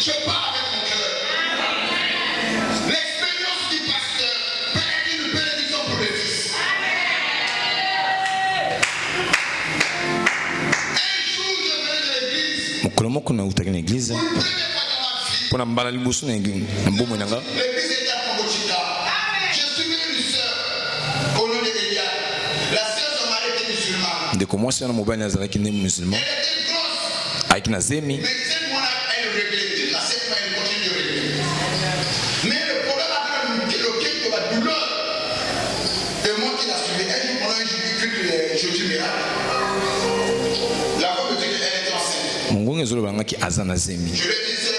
Je parle avec mon cœur. L'expérience du pasteur peut être une bénédiction pour le fils. Un jour, je venais de l'église. Mkolomoko na utaki na église. Pour une première fois dans ma vie. Pour na mbala liboso na église. Mbomo nanga. L'église était à Congo-Chita. Je suivais une sœur au nom de Elia. La sœur, son mari était musulman. De comment c'est un mobile nazaraki ne musulman. Elle était grosse. Avec na zemi. Mais 7 mois, elle réglait. Toute la 7 mois, elle continue de régler. Mais le problème avec le cœur de la douleur. Et moi qui la suivais, un jour, pendant un culte de jeudi miracle, la femme me dit qu'elle était enceinte. Mungu ezolo banga ki azana zemi. Je lui ai dit, sœur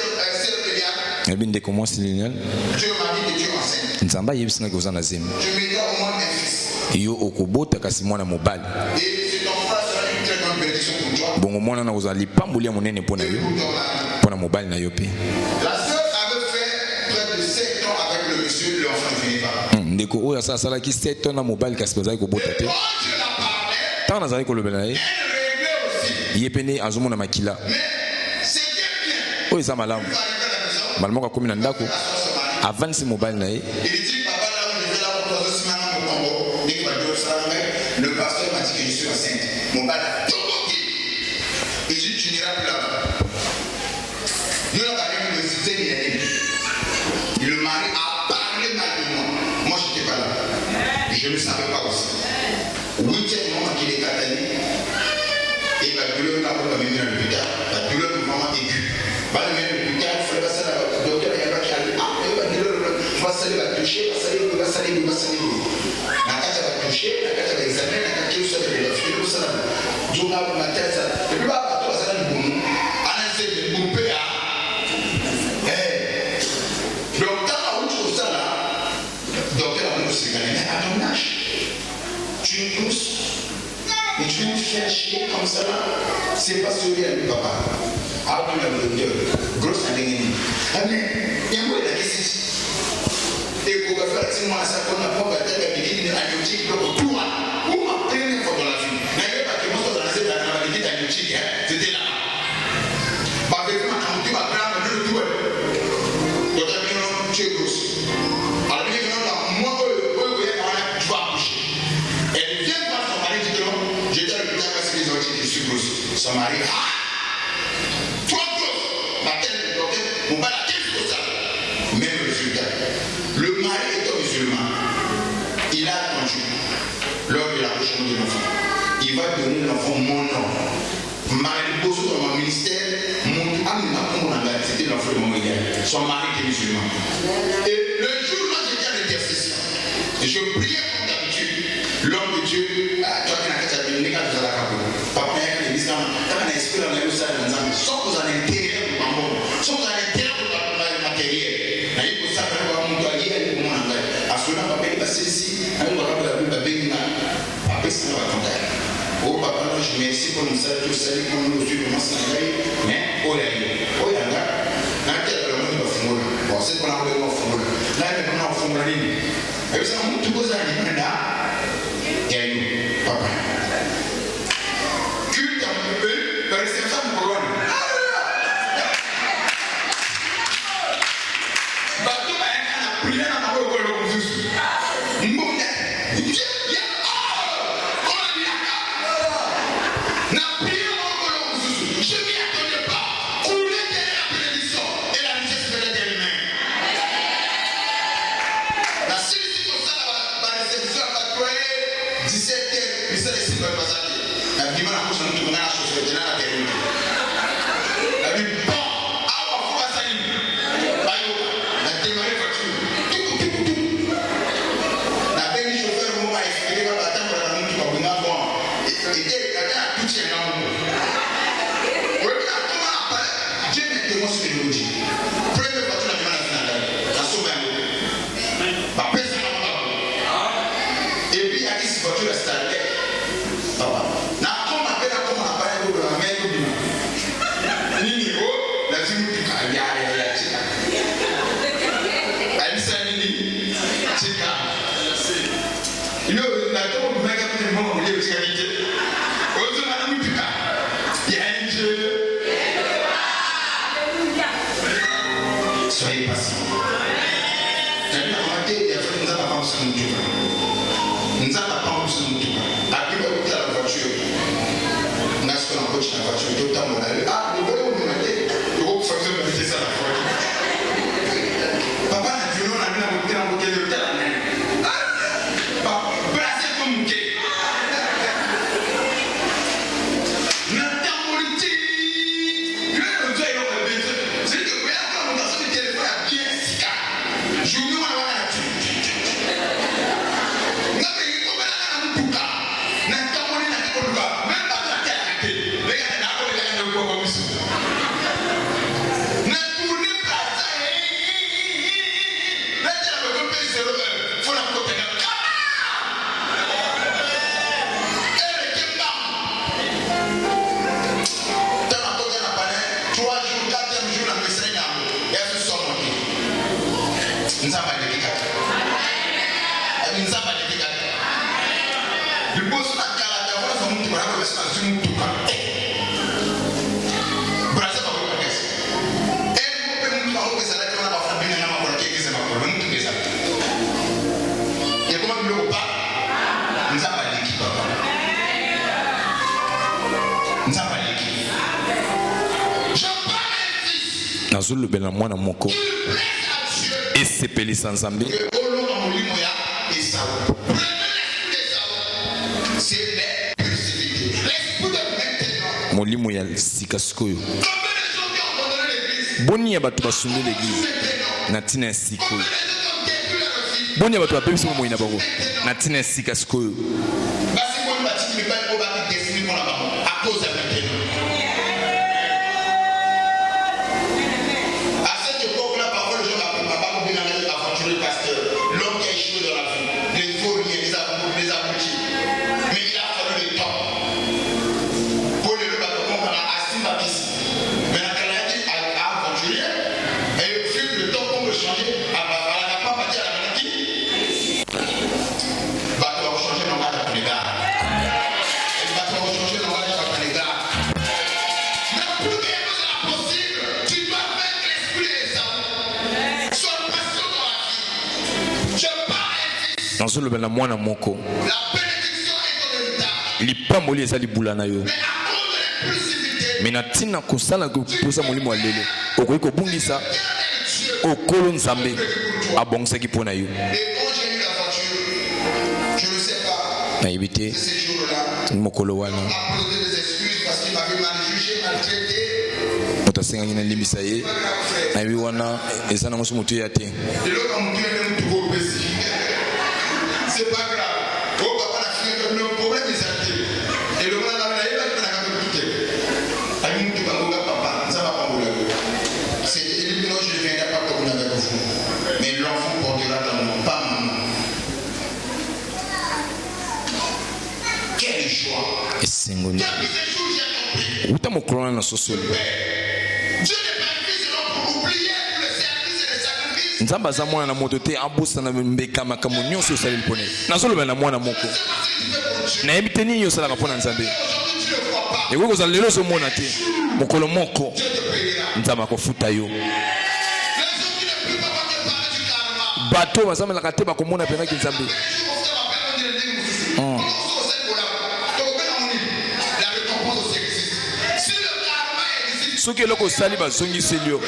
Elia, Ebi de comment c'est linéal. Dieu m'a dit que tu es enceinte. Nzamba yebisina ko zana zemi. Je mettrai au moins un fils. Yo okobota kasi mwana mobali. Et c'est ton frère sera une très grande bénédiction pour toi. Bongo mwana na kozali pambulia monene pona yo. Et pour ton mari. Pona mobali na yo pe. La sœur avait fait près de 7 ans avec le monsieur, l'enfant ne venait pas. Ndeko oyo asala ki 7 ans na mobali kasi bazali kobota te. Quand je la parlais, Tant nazali kolobela ye. elle réglait aussi. Ye pene azomona makila. Mais c'était bien. Oyo eza malamu. Il va arriver à la maison. Malemoko akomi na ndako. La soeur se marie. Avansi mobali na ye. Il dit, papa, là où j'étais là pour 3 semaines au Congo, dès qu'il va dire ça, le pasteur m'a dit que je suis enceinte. Mon père a tout dit. Il dit, tu n'iras plus là-bas. Nous, on a parlé de l'université, il a dit. Le mari a parlé mal de moi. Moi, je n'étais pas là. Je ne savais pas aussi. 8e mois qu'il est catalysé. Et la douleur n'a pas mis dans l'hôpital. La douleur est vraiment aiguë. Va le mettre dans l'hôpital, il faut passer là-bas. Le docteur, il y a pas qui arrive. Ah, il va douleur, va salir, va toucher, va salir. La carte va toucher, la carte va examiner, la carte qui est sur le fil, ça va. Je vais vous mettre ça. Et puis, va toi, ça va nous boum. Allez, c'est le boupé, ah. Donc, quand on trouve ça là, docteur a dit, mais à ton âge, tu es douce. Mais tu veux me faire chier comme ça là. C'est pas celui à lui, papa. Ah, tu l'as vu, grosse année. Ah, mais, il y a un peu de la question. Et pour faire si moi, ça qu'on a pas battu la vie, à l'outil, donc tout, où ma première fois dans la vie. N'avez pas que moi, dans la vie, dans la vie, à l'outil, c'était là. Bah, avec moi, quand tu vas prendre le tout, donc, tu es grosse. Alors, bien que moi, tu vas accoucher. Elle vient voir son mari, dit non, j'étais à l'hôpital parce qu'ils ont dit que je suis grosse. Son mari, ah, toi grosse, ma tête, mon père a dit pour ça. Même résultat. Le mari étant musulman, il a attendu lors de l'accouchement de l'enfant. Il va donner l'enfant mon nom. Mari pose dans mon ministère, mon âme n'a pas mon engagement, c'était l'enfant de mon regard. Son mari était musulman. Et le jour où j'étais à l'intercession, je priais comme d'habitude. L'homme de Dieu, toi qui n'as qu'à t'abîmer, quand tu as la capote. Papa, il y a des listes, quand on a esprit dans la rue, ça, sans que vous en intérêt pour maman, sans que vous en intérêt pour le matériel. Il faut ça, quand on a dit, il faut mon engagement. À ce moment, papa, il va saisir, on va rappeler la Bible, papa, ça va compter. Oh, papa, je merci pour nous saluer, salut, pour nous suivre, mais, oh, là, oh, là, là, quel monde va fondre. Bon, c'est qu'on a enlevé mon fond. Là, il y a un fond de ligne. Et puis, ça, tout vous a dit, là, et nous, papa. Culte un peu, par réception de couronne. Bateau, il y a un prière dans ma boue, le Jésus. Mounet, je m'y attendais pas. Couler derrière la bénédiction et la richesse de l'éternel. La célébrité comme ça, la réception va croire 17h, mais ça les va passer. La vie m'a accouché, nous tournons la chose, c'est dans la terre. La vie, bon, ah, on va faire ça. La démarrer voiture. Tout. La belle chauffeur, moi, expliqué dans la table, la main qui va venir voir. Et quelqu'un a tout tient dans le monde. Dieu met des mots sur le logis. Première fois, tu l'as vu dans la finale. La sauve. Ma personne n'a pas. Et puis, il y a qui se voit, tu restes à la tête. Papa. N'a pas ma peine à comment on a parlé de la main de l'humain. Nini, oh, la vie nous pique. Aïe, chica. Aïe, ça, Nini. Chica. Il y a la tombe de mec qui est mort, on dit aussi à l'idée. Oh, c'est madame Pica. Il y a une jeu. Soyez patient. Nous avons pas besoin de tout. Après, on va la voiture. On a ce qu'on approche la voiture. Tout le temps, on a dit, ah, le volet, on m'a dit, le groupe faut que je me ça la voiture. Papa, a dit, non, on a mis la bouteille en bouteille de tel année. Ah, brasser comme bouquet. Nazulu bela mwana moko esepeli sanzambe molimo ya sika sikoyo boni ya bato basumbi l'église na tina ya sikoyo boni ya bato bapebisi moi na bango na tina ya sika sikoyo Nazulu bela mwana moko lipamboli eza libula na yo mena tina kosala koposa molimo wa lelo okoki kobungisa okolo nzambe abongisaki mpo na yo nayebi te mokolo wana moto asengaki nalimbisa ye nayebi wana eza nango so moto ya te. C'est pas grave. Oh, papa, le problème est arrêté. Et le moment où on a eu la papa, ça va pas vous. C'est éliminant, je ne viendrai pas comme avec vous. Mais l'enfant portera dans mon pas maman. Quelle joie. Et c'est mon Dieu. Où t'as mon clone dans ce sol? Dieu n'est pas fils pour oublier le service et les sacrifices. Nzamba za mwana na moto te abusa na mbeka makamu nyonso osali lipone nazoloba na mwana moko na yebite nini yosala kapona nzambe eko kozala lelo ozomona te mokolo moko nzamba kofuta yo bato bazamelaka te bakomona penaki nzambe soki eloko osali bazongiseli yo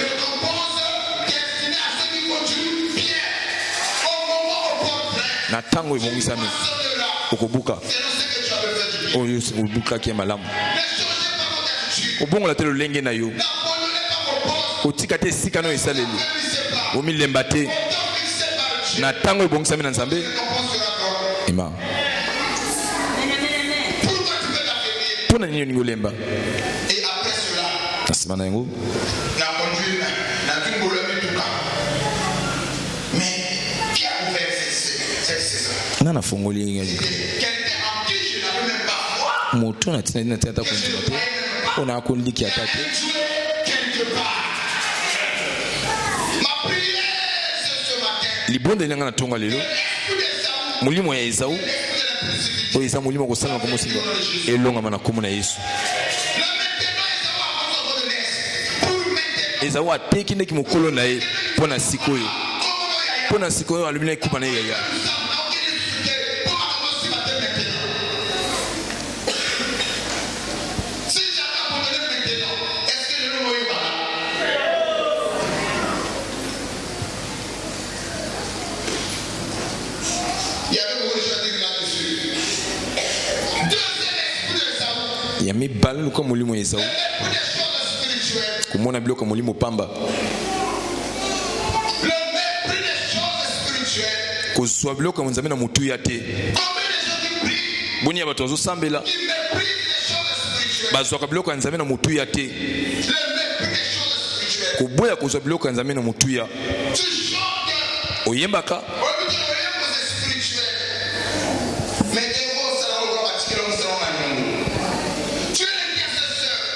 na tango ebongisami okobuka oyo obukaki ya malamu obongola te lolenge na yo otika te esika no esaleli omilemba te na tango ebongisami na nzambe ema mpona nini oningi olemba na nsima na yango nana fongoli moto na tina ata kontina te ona akoliki ata te libonda elanga na tonga lelo molimo ya Esau oyo eza molimo kosalama komosimba elongama na kombo na Yesu Esaü ateki ndeki mokolo na ye pona sikoyo. Pona sikoyo alumina ekupa na ye ya. Il y a mis balle comme molimo Esaü. Kumona biloko molimo pamba. Kozwa biloko nzambe na mutu ya te. Boni ya bato bazo sambela. Bazwaka biloko nzambe na mutu ya te. Koboya kozwa biloko nzambe na mutu ya. Oyembaka.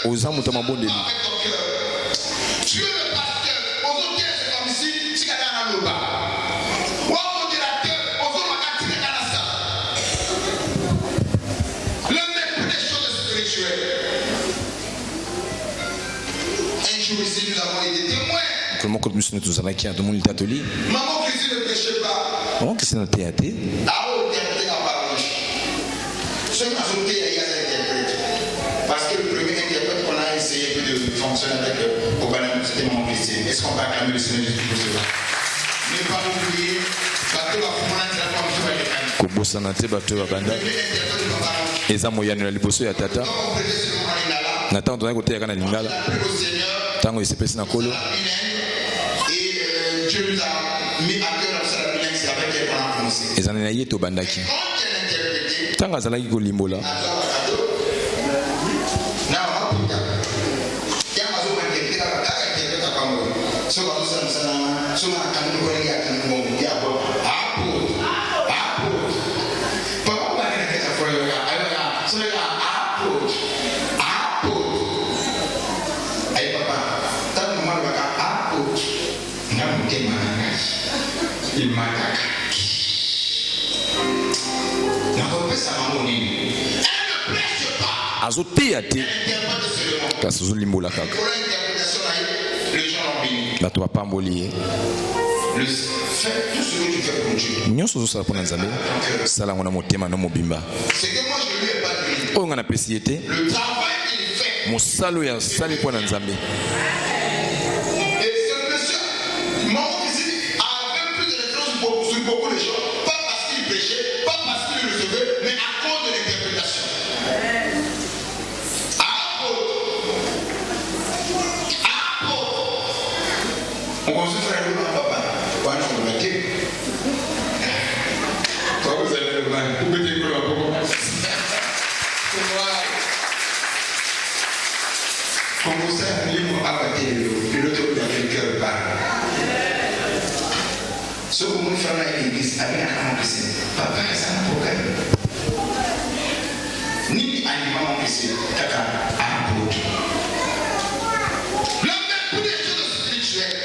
Oza mutu mabondeli. Tu es le pasteur, aujourd'hui c'est comme si tu étais dans le bas. Ou au modérateur, aujourd'hui le mépris des choses spirituelles. Un jour ici nous avons été témoins. Comment que nous tous avec qui a tout le monde est atelier. Maman Christine ne prêchait pas. Maman Christine a théâtre. Ah oh, interpréter en parole. Ceux qui ont sauté, il y a des interprètes. Parce que le premier interprète qu'on a essayé de fonctionner avec c'était Maman Christine. Est-ce qu'on va acclamer le Seigneur Jésus pour cela? Ne pas oublier, parce que la commande de la femme qui va les calmer. Kobosana te bato ya banda. Eza moyano na liboso ya tata. Na tango tona koteya kana lingala. Tango esepesi na kolo. Et Dieu nous a mis à cœur dans la bilingue, c'est avec elle qu'on a commencé. Eza na ye to bandaki. Tango azalaki kolimbola. Azo théâtre kasi zo limbola kaka bato bapamboli tout ce que tu fais pour Dieu. nyonso ozosala mpona nzambe sala yango na motema na mobimba C'est que moi je lui ai pas dit. oyo nga na pesi ye te Le travail qu'il fait. mosala oyo asali mpona nzambe. Et ce monsieur, mon fils, avait plus de référence sur beaucoup de choses. Pas parce qu'il prêchait, pas parce qu'il recevait, mais à cause de l'interprétation. On construit frère de papa. Voilà, on va dire. Quand vous avez le mal, vous mettez le à beaucoup. C'est moi. Quand vous avez un livre à côté de l'autre dans le cœur parle. Ce que vous faites à l'église, avec un ambition. Papa, ça n'a pas gagné. Ni animal ambition, caca, à bout.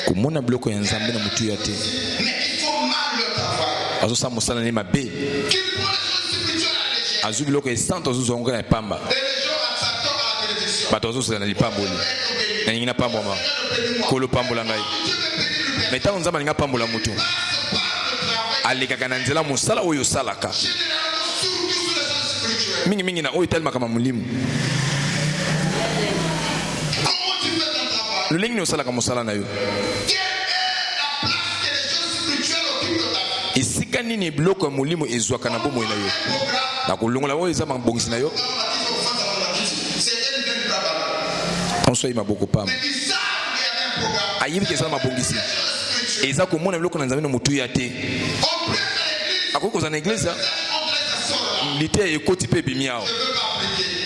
komona biloko ya nzambe na motu ya te azosala mosala ne mabe azwi biloko esante azozwa ngo na epamba bato azosala na lipamboli nalingi napambwama kolo pambola ngai me ntango nzambe alingi apambola motu alekaka na nzela mosala oyo osalaka mingimingi na oyo etalemaka molimo lolenge osalaka mosala na yo esika nini biloko ya molimo ezwaka na bomoi na yo na kolongola oyo eza mabongisi na yo onso ayi maboko pamba ayebi ke ezala mabongisi eza komona biloko na nzambe na motu ya te akoki kozala na eglise lite ekoti mpe ebimi awa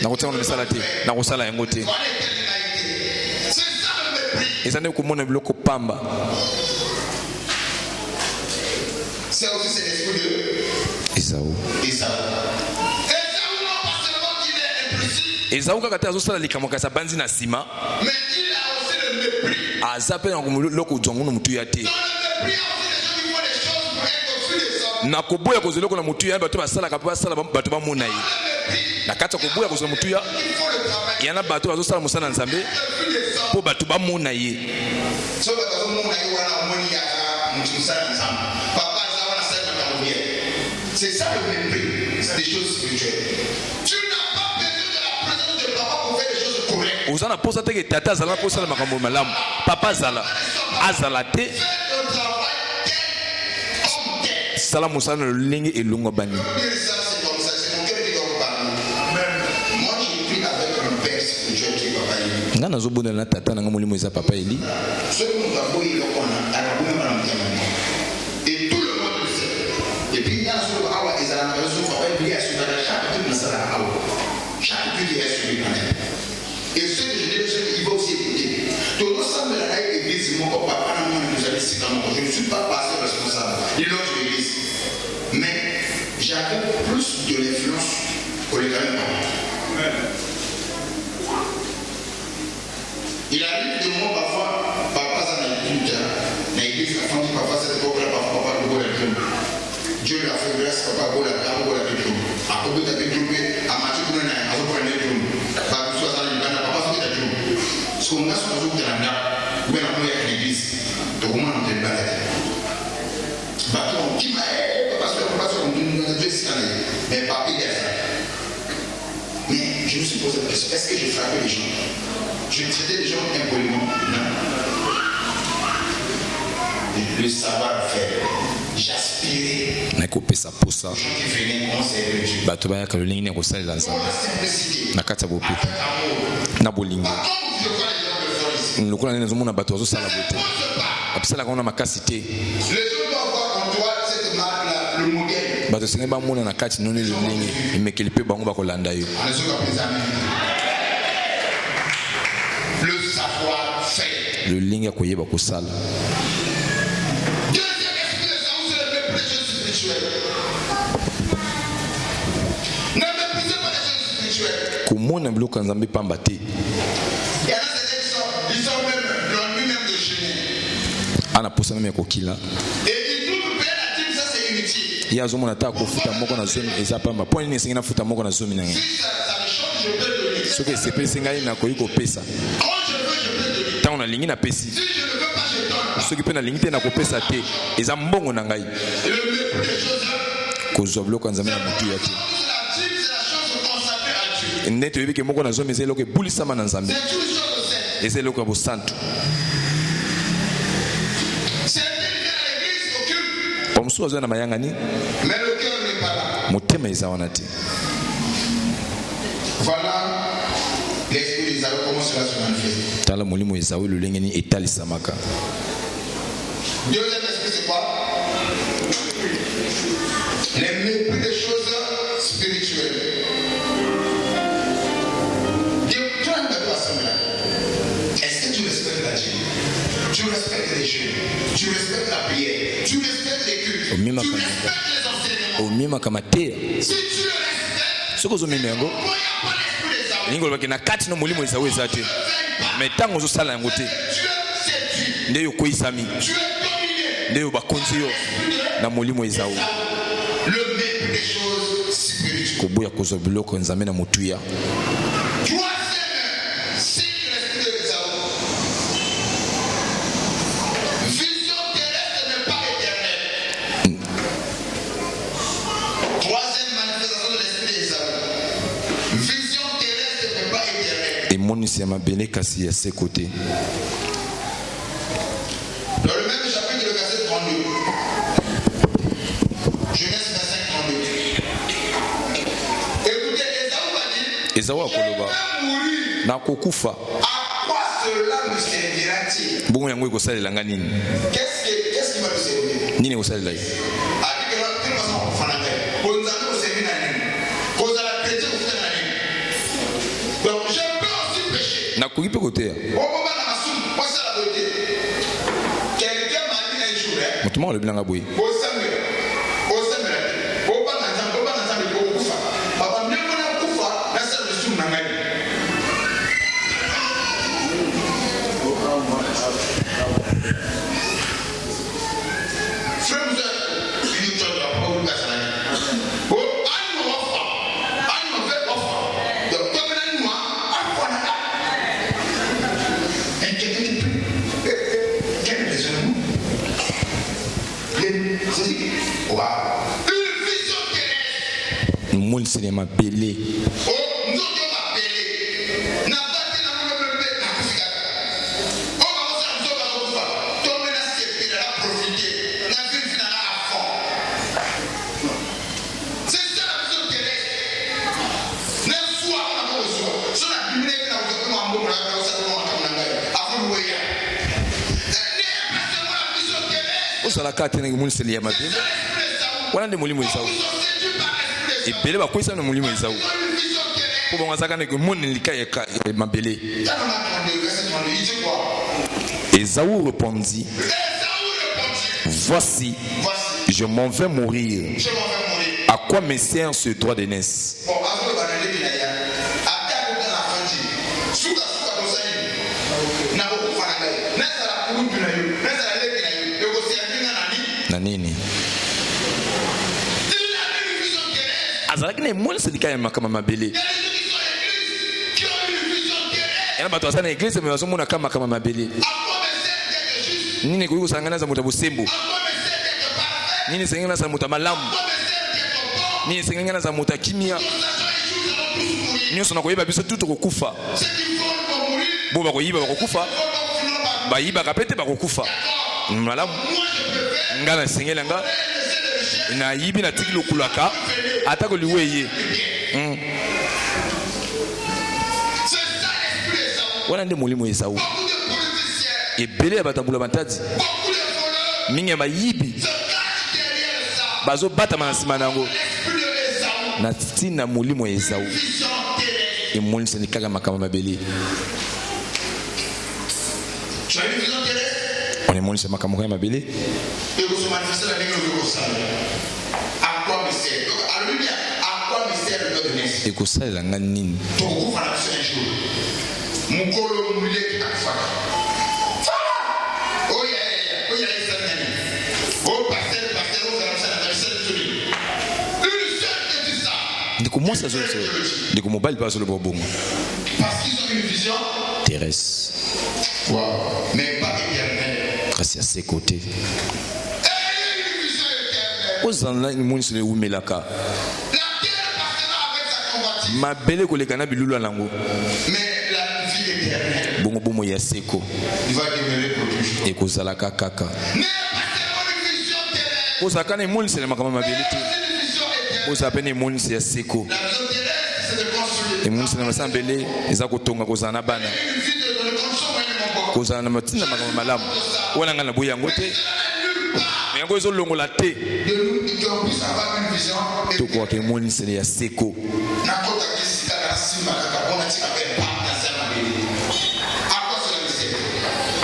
nakotiaka na misala te nakosala yango te eza nde komona biloko pamba. C'est aussi c'est l'esprit de Esaü. Esaü kaka te azosala likambo kasi abanzi na nsima mais il a aussi le mépris. aza mpe na biloko ozwa ngo na motu ya te na koboya kozwa eloko na motu ya bato basalaka mpe basala bato bamona ye na kati ya koboya kozwa motu ya yana bato bazosala mosala na nzambe po batu ba mona ye. So batu mona ye wana moni ya mtusana nzamba. Papa za wana sema na c'est ça le mépris des choses spirituelles. Tu n'as pas besoin de la présence de papa pour faire des choses correctes. Ozana posa te ke tata zala posa la makambo malamu. Papa zala azala te. Sala musana le lingi et lungo bani. Moi j'ai pris avec mon père spirituel qui est papa Eli. Nga nazobona na tata na molimo eza papa Eli. Et tout le monde le sait. Et puis il y a sur awa ezala na raison papa Eli a sur la chaque tout nasala awa. Chaque tout est sur le panel. Et ce que je dis il va aussi écouter. Tout ensemble la église mon papa na moi nous allez c'est comme je ne suis pas pasteur responsable. Il est l'autre église. Mais j'avais plus de l'influence que les grands parents. Il arrive de moi parfois, papa ça n'a plus de l'église, la famille, papa cette époque-là, papa le beau la Dieu lui a fait grâce, papa beau la Pétrou. À côté de Pétrou, à Mathieu Kounana, à Zopra Pétrou. Papa soit dans le Ghana, papa soit Pétrou. Ce qu'on a sur le Zouk de la Nap, où est la première église, donc comment on te balade. Bateau, qui m'a mais pas pire. Mais je me suis posé la question, est-ce que je frappais les gens? Je traitais les gens impoliment? Non. Le savoir-faire, j'aspirais. Les gens qui venaient conseiller Dieu. Dans la simplicité, avec amour. Les gens doivent voir en toi cette marque-là, le modèle. Le savoir-faire. Le ligne koyeba kosala. Deuxième esprit de Saoul, c'est le mépris des choses spirituelles. Ne méprisez pas les choses spirituelles. Komona biloko nzambe pamba te. Il y en a des gens ils sont même dans lui-même de gêner. Ana posa même kokila. Et il trouve que la dîme ça c'est inutile. Il y a un moment où futa moko na zomi ezapamba. Point ni singina futa moko na zomi nanga. Si ça me change, je peux donner. Ce que c'est pesi ngai na koyiko pesa. Quand je veux, je peux donner. Tant on a lingi na pesi. Si je ne veux pas, je donne. Ce qui peut na lingi te na kopesa te. Eza mbongo na ngai. Le mépris des choses. Kozwa biloko nzambe na butu ya te. La dîme c'est la chose consacrée à Dieu. Nete yebike moko na zomi ezelo ke bulisama na nzambe. C'est tout chose de saint. Ezelo ko bo santo. Mais le cœur n'est pas là. Voilà l'esprit d'Ésaü, comment cela se manifeste. Deuxième esprit, c'est quoi? Les mépris des choses spirituelles. Dieu, tu as un peu là. Est-ce que tu respectes la Dieu? Tu respectes les jeux. Tu respectes la prière. Tu respectes les cultes. Tu respectes les enseignements. Si tu le respectes, pourquoi il n'y a pas l'esprit des mais tant que ça l'a ngoté, tu es dominé. Le mépris des choses spirituelles. À ses côtés. Dans le même chapitre, le verset 32. Genèse 25, 32. Écoutez, Ésaü a dit, à quoi cela me servira-t-il? Qu'est-ce qui va me servir? Donc je peux aussi pécher. Quelqu'un m'a dit un jour, Moun se ne m'appelé. La carte n'est pas si liée à ma vie. Voilà des moulins Moïsaou. Et belé va quoi ça nos moulins Moïsaou. Pour moi ça quand que mon lika est ma belé. Ésaü répondit. Voici, je m'en vais mourir. À quoi me sert ce droit d'aînesse? Nanini azalaki na emoni selika ya makama mabele ena bato aza na eglise me bazomona kaka makama mabele nini ekoki kosangana za moto ya bosembo nini esengeli naza moto ya malamu nini esengeli naza moto ya kimia nyonso na koyeba biso tu tokokufa bo bakoyiba bakokufa bayibaka pe te bakokufa malamu nga na sengela nga na yibi na tiki lokulaka atako liweye wana nde molimo Esaü ebele ya batambula bantadi mingi ya bayibi bazobatama na nsima nango na ntina molimo ya Esaü emonisani kaka makambo mabele on est monté sur ma caméra mabélé. Et que ça la nganine. De comment ça se fait? De comment balle passe le bonbon? Parce qu'ils ont une vision terrestre. Wow. Mais pas éternelle. C'est à ses côtés. Aux années, nous sommes où melaka. Ma belle collègue n'a bilulu à l'ango. Mais la vie éternelle. Bon bon moya seko. Il va demeurer pour toujours. Et qu'on s'alaka kaka. Aux akane moun c'est le makama ma belle. Aux apene moun c'est seko. Et moun c'est le masam belle. Ils a kotonga kozana bana. Kozana na matina makama malamu. Wana ngana boya ngote. Mais ngo zo longo la te. To kwa ke moni se ya seko. Na kota kisika na sima kaka bona tika pe pa na sema beli. Akwa cela me sert.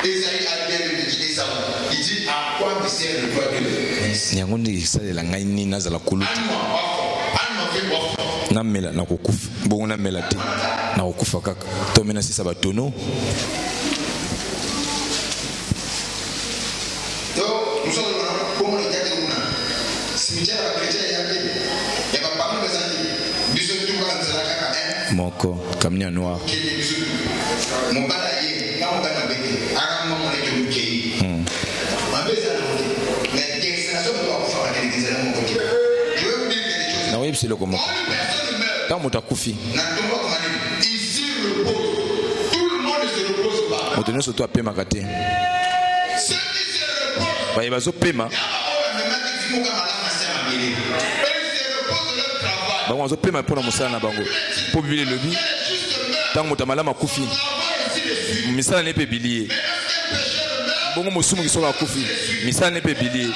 Esaïe a bien dit Esaü. Il dit à quoi me sert le droit de Nyango ndi salela ngai ni nazala kulutu. Na mela na kokufa. Bongo na mela te. Na kokufa kaka. To mena sisa batono. Nous sommes comme les gars de Mouna. Cimetière à la chrétien, il y a pas mal de années. Bisous tout le monde. Moko, Camnia Noir. Mon balaye, quand on va m'abbé, à un moment où on est qui. Ma belle mais l'extension de la foi à l'église à mon côté. Je veux vous dire quelque chose. Non, oui, c'est le comment. Quand on t'a koufi. Ici repose. Tout le monde ne se repose pas. On tenait surtout à paix magaté. Bah, il va se paiement. Bah, on se paie pour la moussa na bango. Pour vivre le vie. Tant que tu as malama koufi. Misa n'est pas bilier. Bon, mon soum qui sont à koufi. Misa n'est pas bilier.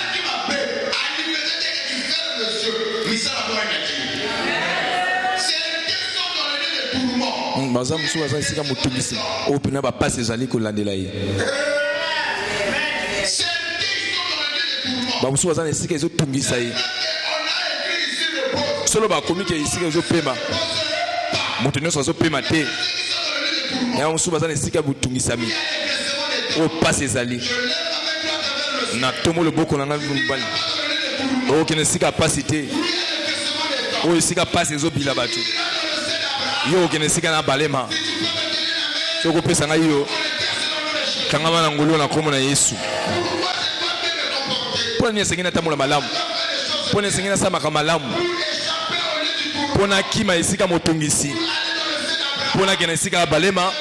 Bazam sou azan sika mutungisi. O pena ba passe zali ko landela yi. Ba musu azan sika ezo tungisa yi. Solo ba komike sika ezo pema. Mutu nyoso zo pema te. Ya musu azan sika butungisa mi. O passe zali. Na tomo le boko na mbali. O kene sika passe te. O sika passe ezo bila batu. Yo kene sika na balema soko pesa nga yo kanga mana ngolo na komo na Yesu Pour ne sengina tamula malamu. Pour ne sengina sama kamalamu. Pour na kima esika motungisi. Pour na kena esika balema.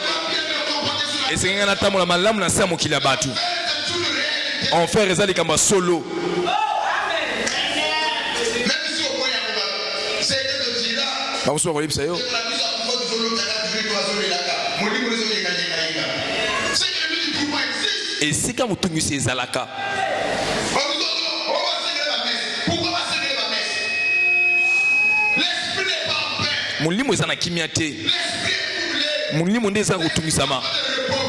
Et sengina tamula malamu na sa mokila batu. En fait rezali kamba solo. Vamos voir le psayo. Et si quand vous tournez ces zalaka, mon limo est en akimiate. Mon limo n'est pas retourné sama.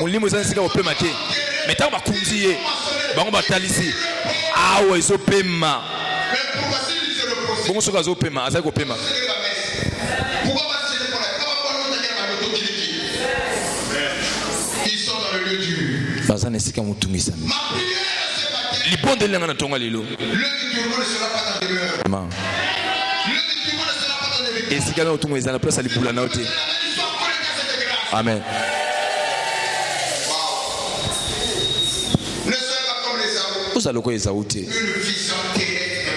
Mon limo est en sika au pema te. Mais tant va kunziye, ba on va talisi. Ah ouais, zo pema. Bon so gazo pema, aza ko pema. Bazan esika mutungisa. Libonde lenga na tonga lelo. Amen. Esika na otunga ezana place libula na ote. Amen. Vous allez quoi Esaouté?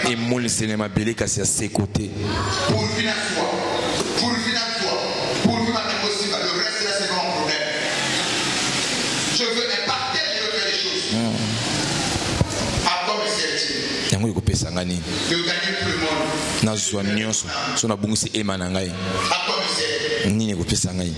Et mon cinéma belé kasi à ses côtés. Pour vivre la foi. Pour vivre la foi. Pour vivre la possible. Le reste là c'est pas un problème. Je veux impacter, je veux faire les choses. À quoi me sert-il? Yango yoko pesa ngani. De gagner tout le monde. Na zwa nyonso. So na bungisi ema na ngai. À quoi me sert? Nini yoko pesa ngai.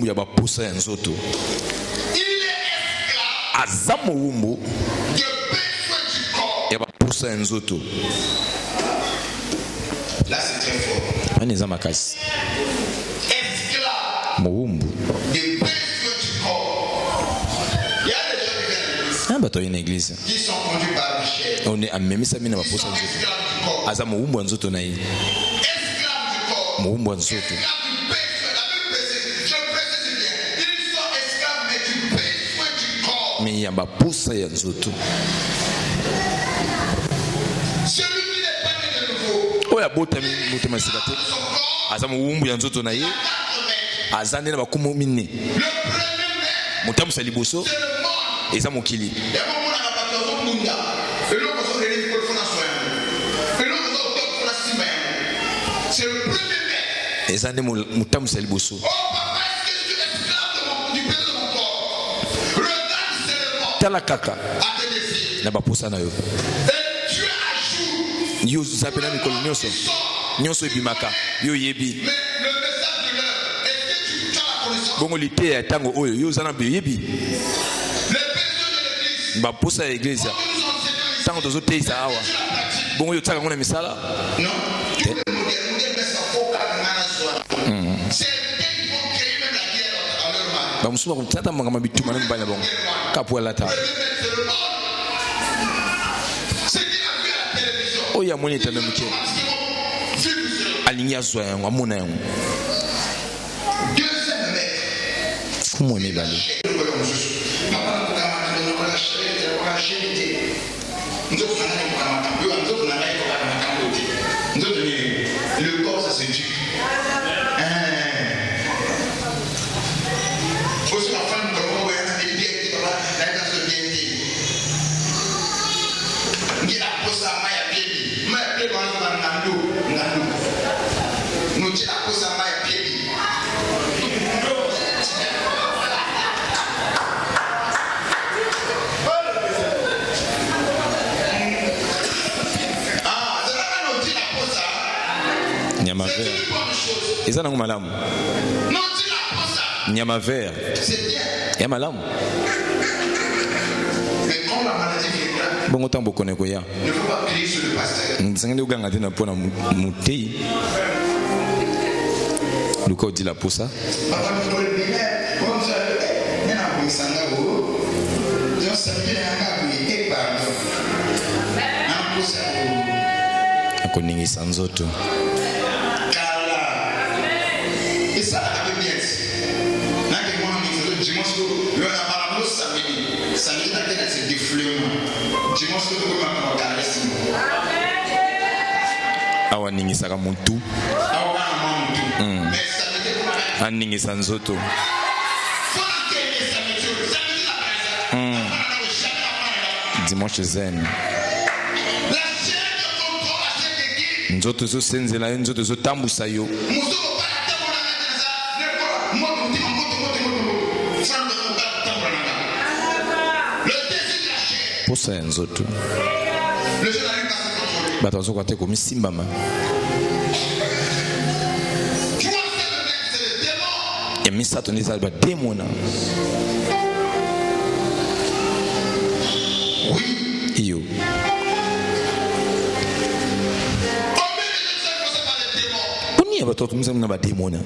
Ya bapusa ya nzoto. Azamo wumbu ya bapusa ya nzoto. Là c'est très fort. Ani zama kasi. Mowumbu. Ah bato ina église. Qui sont conduits par Michel. On est amemisa mina bapusa ya nzoto. Azamo wumbu ya nzoto na yi. Mowumbu ya nzoto. Mais il y a ma pousse et un zoto. Celui qui n'est pas né de nouveau. Oh, il y a beau temps, il m'a sédaté. Azam oumbu ya nzoto na ye. Azande na bakumo mine. Mon temps c'est liboso. Et ça mon kili. C'est le premier mec. Et ça mon temps c'est liboso. Tala kaka na bapusa na yo yo zapena mikolo nyonso nyonso ebimaka yo yebi bongo lite ya tango oyo yo zana be yebi bapusa ya iglesia tango tozo teisa awa bongo yo tsaka ngona misala bamusuma kutata mangama bituma na mbanya bongo kapuela ta oya mwenye tanda mke alinya zwa yangu amona yangu fumo ne bale le corps ça se tue. Nyama vert. Et ça n'a pas malamu. Nyama vert. Et malamu. Bon autant beaucoup ne koya. Ne faut pas crier sur le pasteur. N'sengende uganga tena pona mutei. Luko dit la posa. Papa me dit comme ça nena kuisanga go. Je sais bien anga kuite pardon. Na posa go. Akoningisa nzoto. Kala. Et ça la bien. Na ke mwana nzoto jimo dimanche, le apparemment samedi. Samedi, la tête c'est déflement. Dimanche, le gouvernement va caresse. Awa ningi saka muntu. Awa muntu. Mais samedi, aningi sanzoto. Dimanche zen. Nzoto zo senzela yo, nzoto zo tambusa yo. Posa ya nzoto. Bato bazoka te komisimbama. Ya misato ndi ezali bademona. Iyo. Boni ya bato batumisa muna bademona.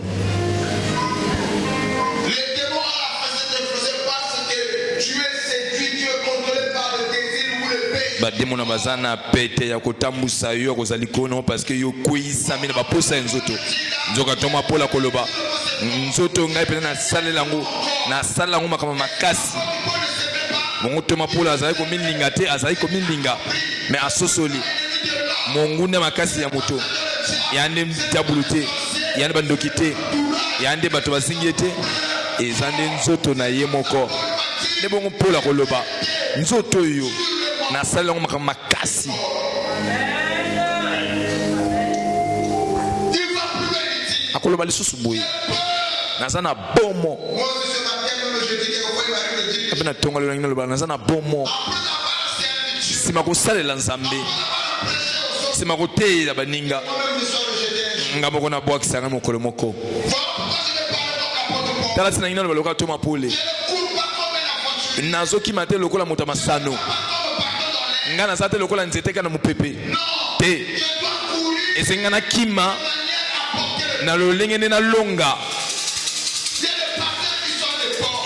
Bademona bazana pete ya kotambusa yo kozali kono parce que yo kwisa mina baposa nzoto. Nzoka toma pola koloba. Nzoto ngai pena na sala lango makama makasi. Mongo toma pola azali ko milinga te, azali ko milinga. Mais asosoli. Mongune makasi ya moto. Yande mtabulute, yande bandokite, yande bato basingete. Ezande nzoto na ye moko. Ne bongo pola koloba. Nzoto yo na sala lango makama makasi. Akoloba lisusu boye. Nazana bomo. Abena tonga lo ngina lo nazana bomo. Sima ko salela nzambe. Sima ko teela baninga. Ngabo kona bwakisa ngamo kolomoko. Tala tina ngina lo baloka toma pole. Nazoki mate lokola moto masano. Ngana sate lokola nzete kana mupepe. Te. Esengana kima na lolengene na longa.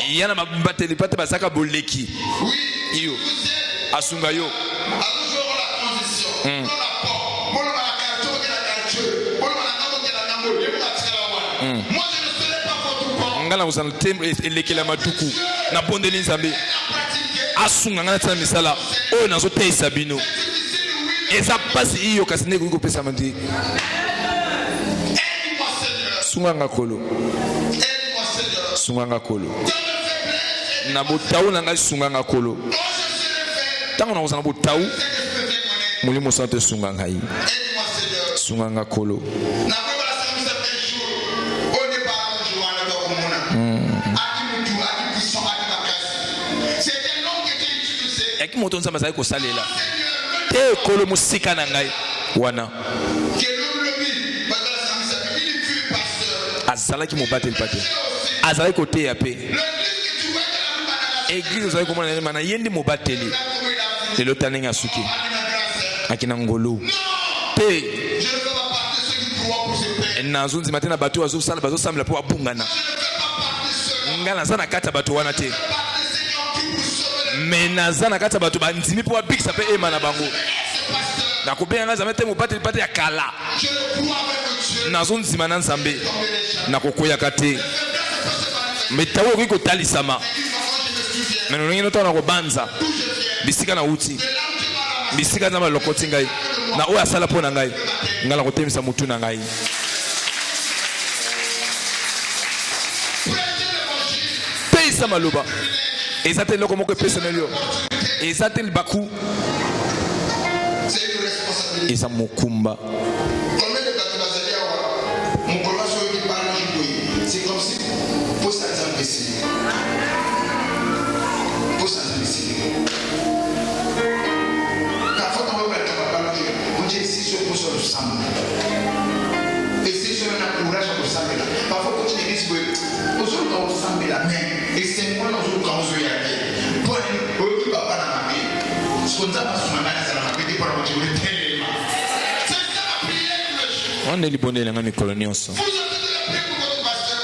Yana mabateli pate basaka boleki. Iyo. Asunga yo. Ngana usana tembe elekela matuku na bondeli nzambe. Asunga ngana tsana misala. Oyo nazo teisa bino. Eza pasi iyo kasine ko pesa mandi. Sunganga kolo. Sunganga kolo. Na botau na ngai sunganga kolo. Tango na usana botau. Mulimo sante sunganga yi. Sunganga kolo. Eki moto nzamba zai ko salela. Te kolo musika na ngai wana. Azalaki mobate mpate. Azalaki kote ya pe. Église azalaki komona mana yendi mobateli. Lelo taninga suki. Akina ngolo. Te. Nazunzi matena batu azo sala bazo samla po abungana. Ngana zana kata batu wana te. Menazana kata batu bandimi po abikisa pe emana bango. Nakobenga ngaza mete mobateli pate ya kala. Nazunzi manan sambe. Nakokoya kate. Metawo ko talisama. Meno ngino tona ko banza. Bisika na uti. Bisika na malokoti ngai. Na oya sala pona ngai. Ngala ko temisa mutu na ngai. Pesa maloba. Ezate loko moko personnel yo. Ezate baku. Eza mokumba. C'est comme si pour ça exemple ici. Pour ça ici. Parfois quand on va parler, on dit ici sur pour le sang. Et c'est sur un courage pour ça là. Parfois quand tu dis que aux autres quand on s'en la main et c'est moi aux autres quand on se y a. Pour eux papa na ma vie. Ce qu'on a pas sur ma main ça la vie pour moi je vais tellement. C'est ça la prière. On est libonné là ngami colonioso.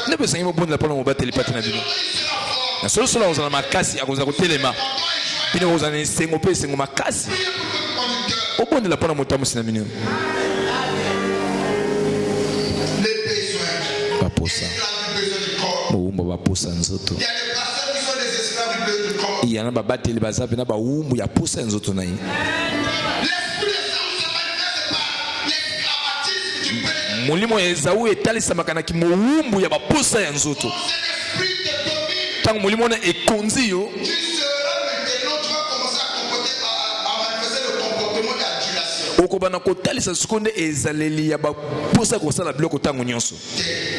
Ne peut pas bon la pour le battre les patins à bino. Na solo solo on a makasi akoza ko telema. Bino on a sengo pe sengo makasi. Au bon de la pour le moto musina bino. Les besoins. Pas pour ça. Muumba wa posa nzoto. esclaves du corps. Il y en a babateli bazape na ba umbu ya pusa nzoto na yi. L'esprit de Esaü se manifeste par l'esclavagisme du père. Mulimo ya Esaü etalisamaka na kimoumbu ya bapusa ya nzoto. Cet esprit te domine. Tango mulimo na ekonzi yo. Tu seras maintenant, tu vas commencer à manifester le comportement d'adulation. Okobana kotalisa sekonde ezaleli ya bapusa kosala biloko tango nyonso.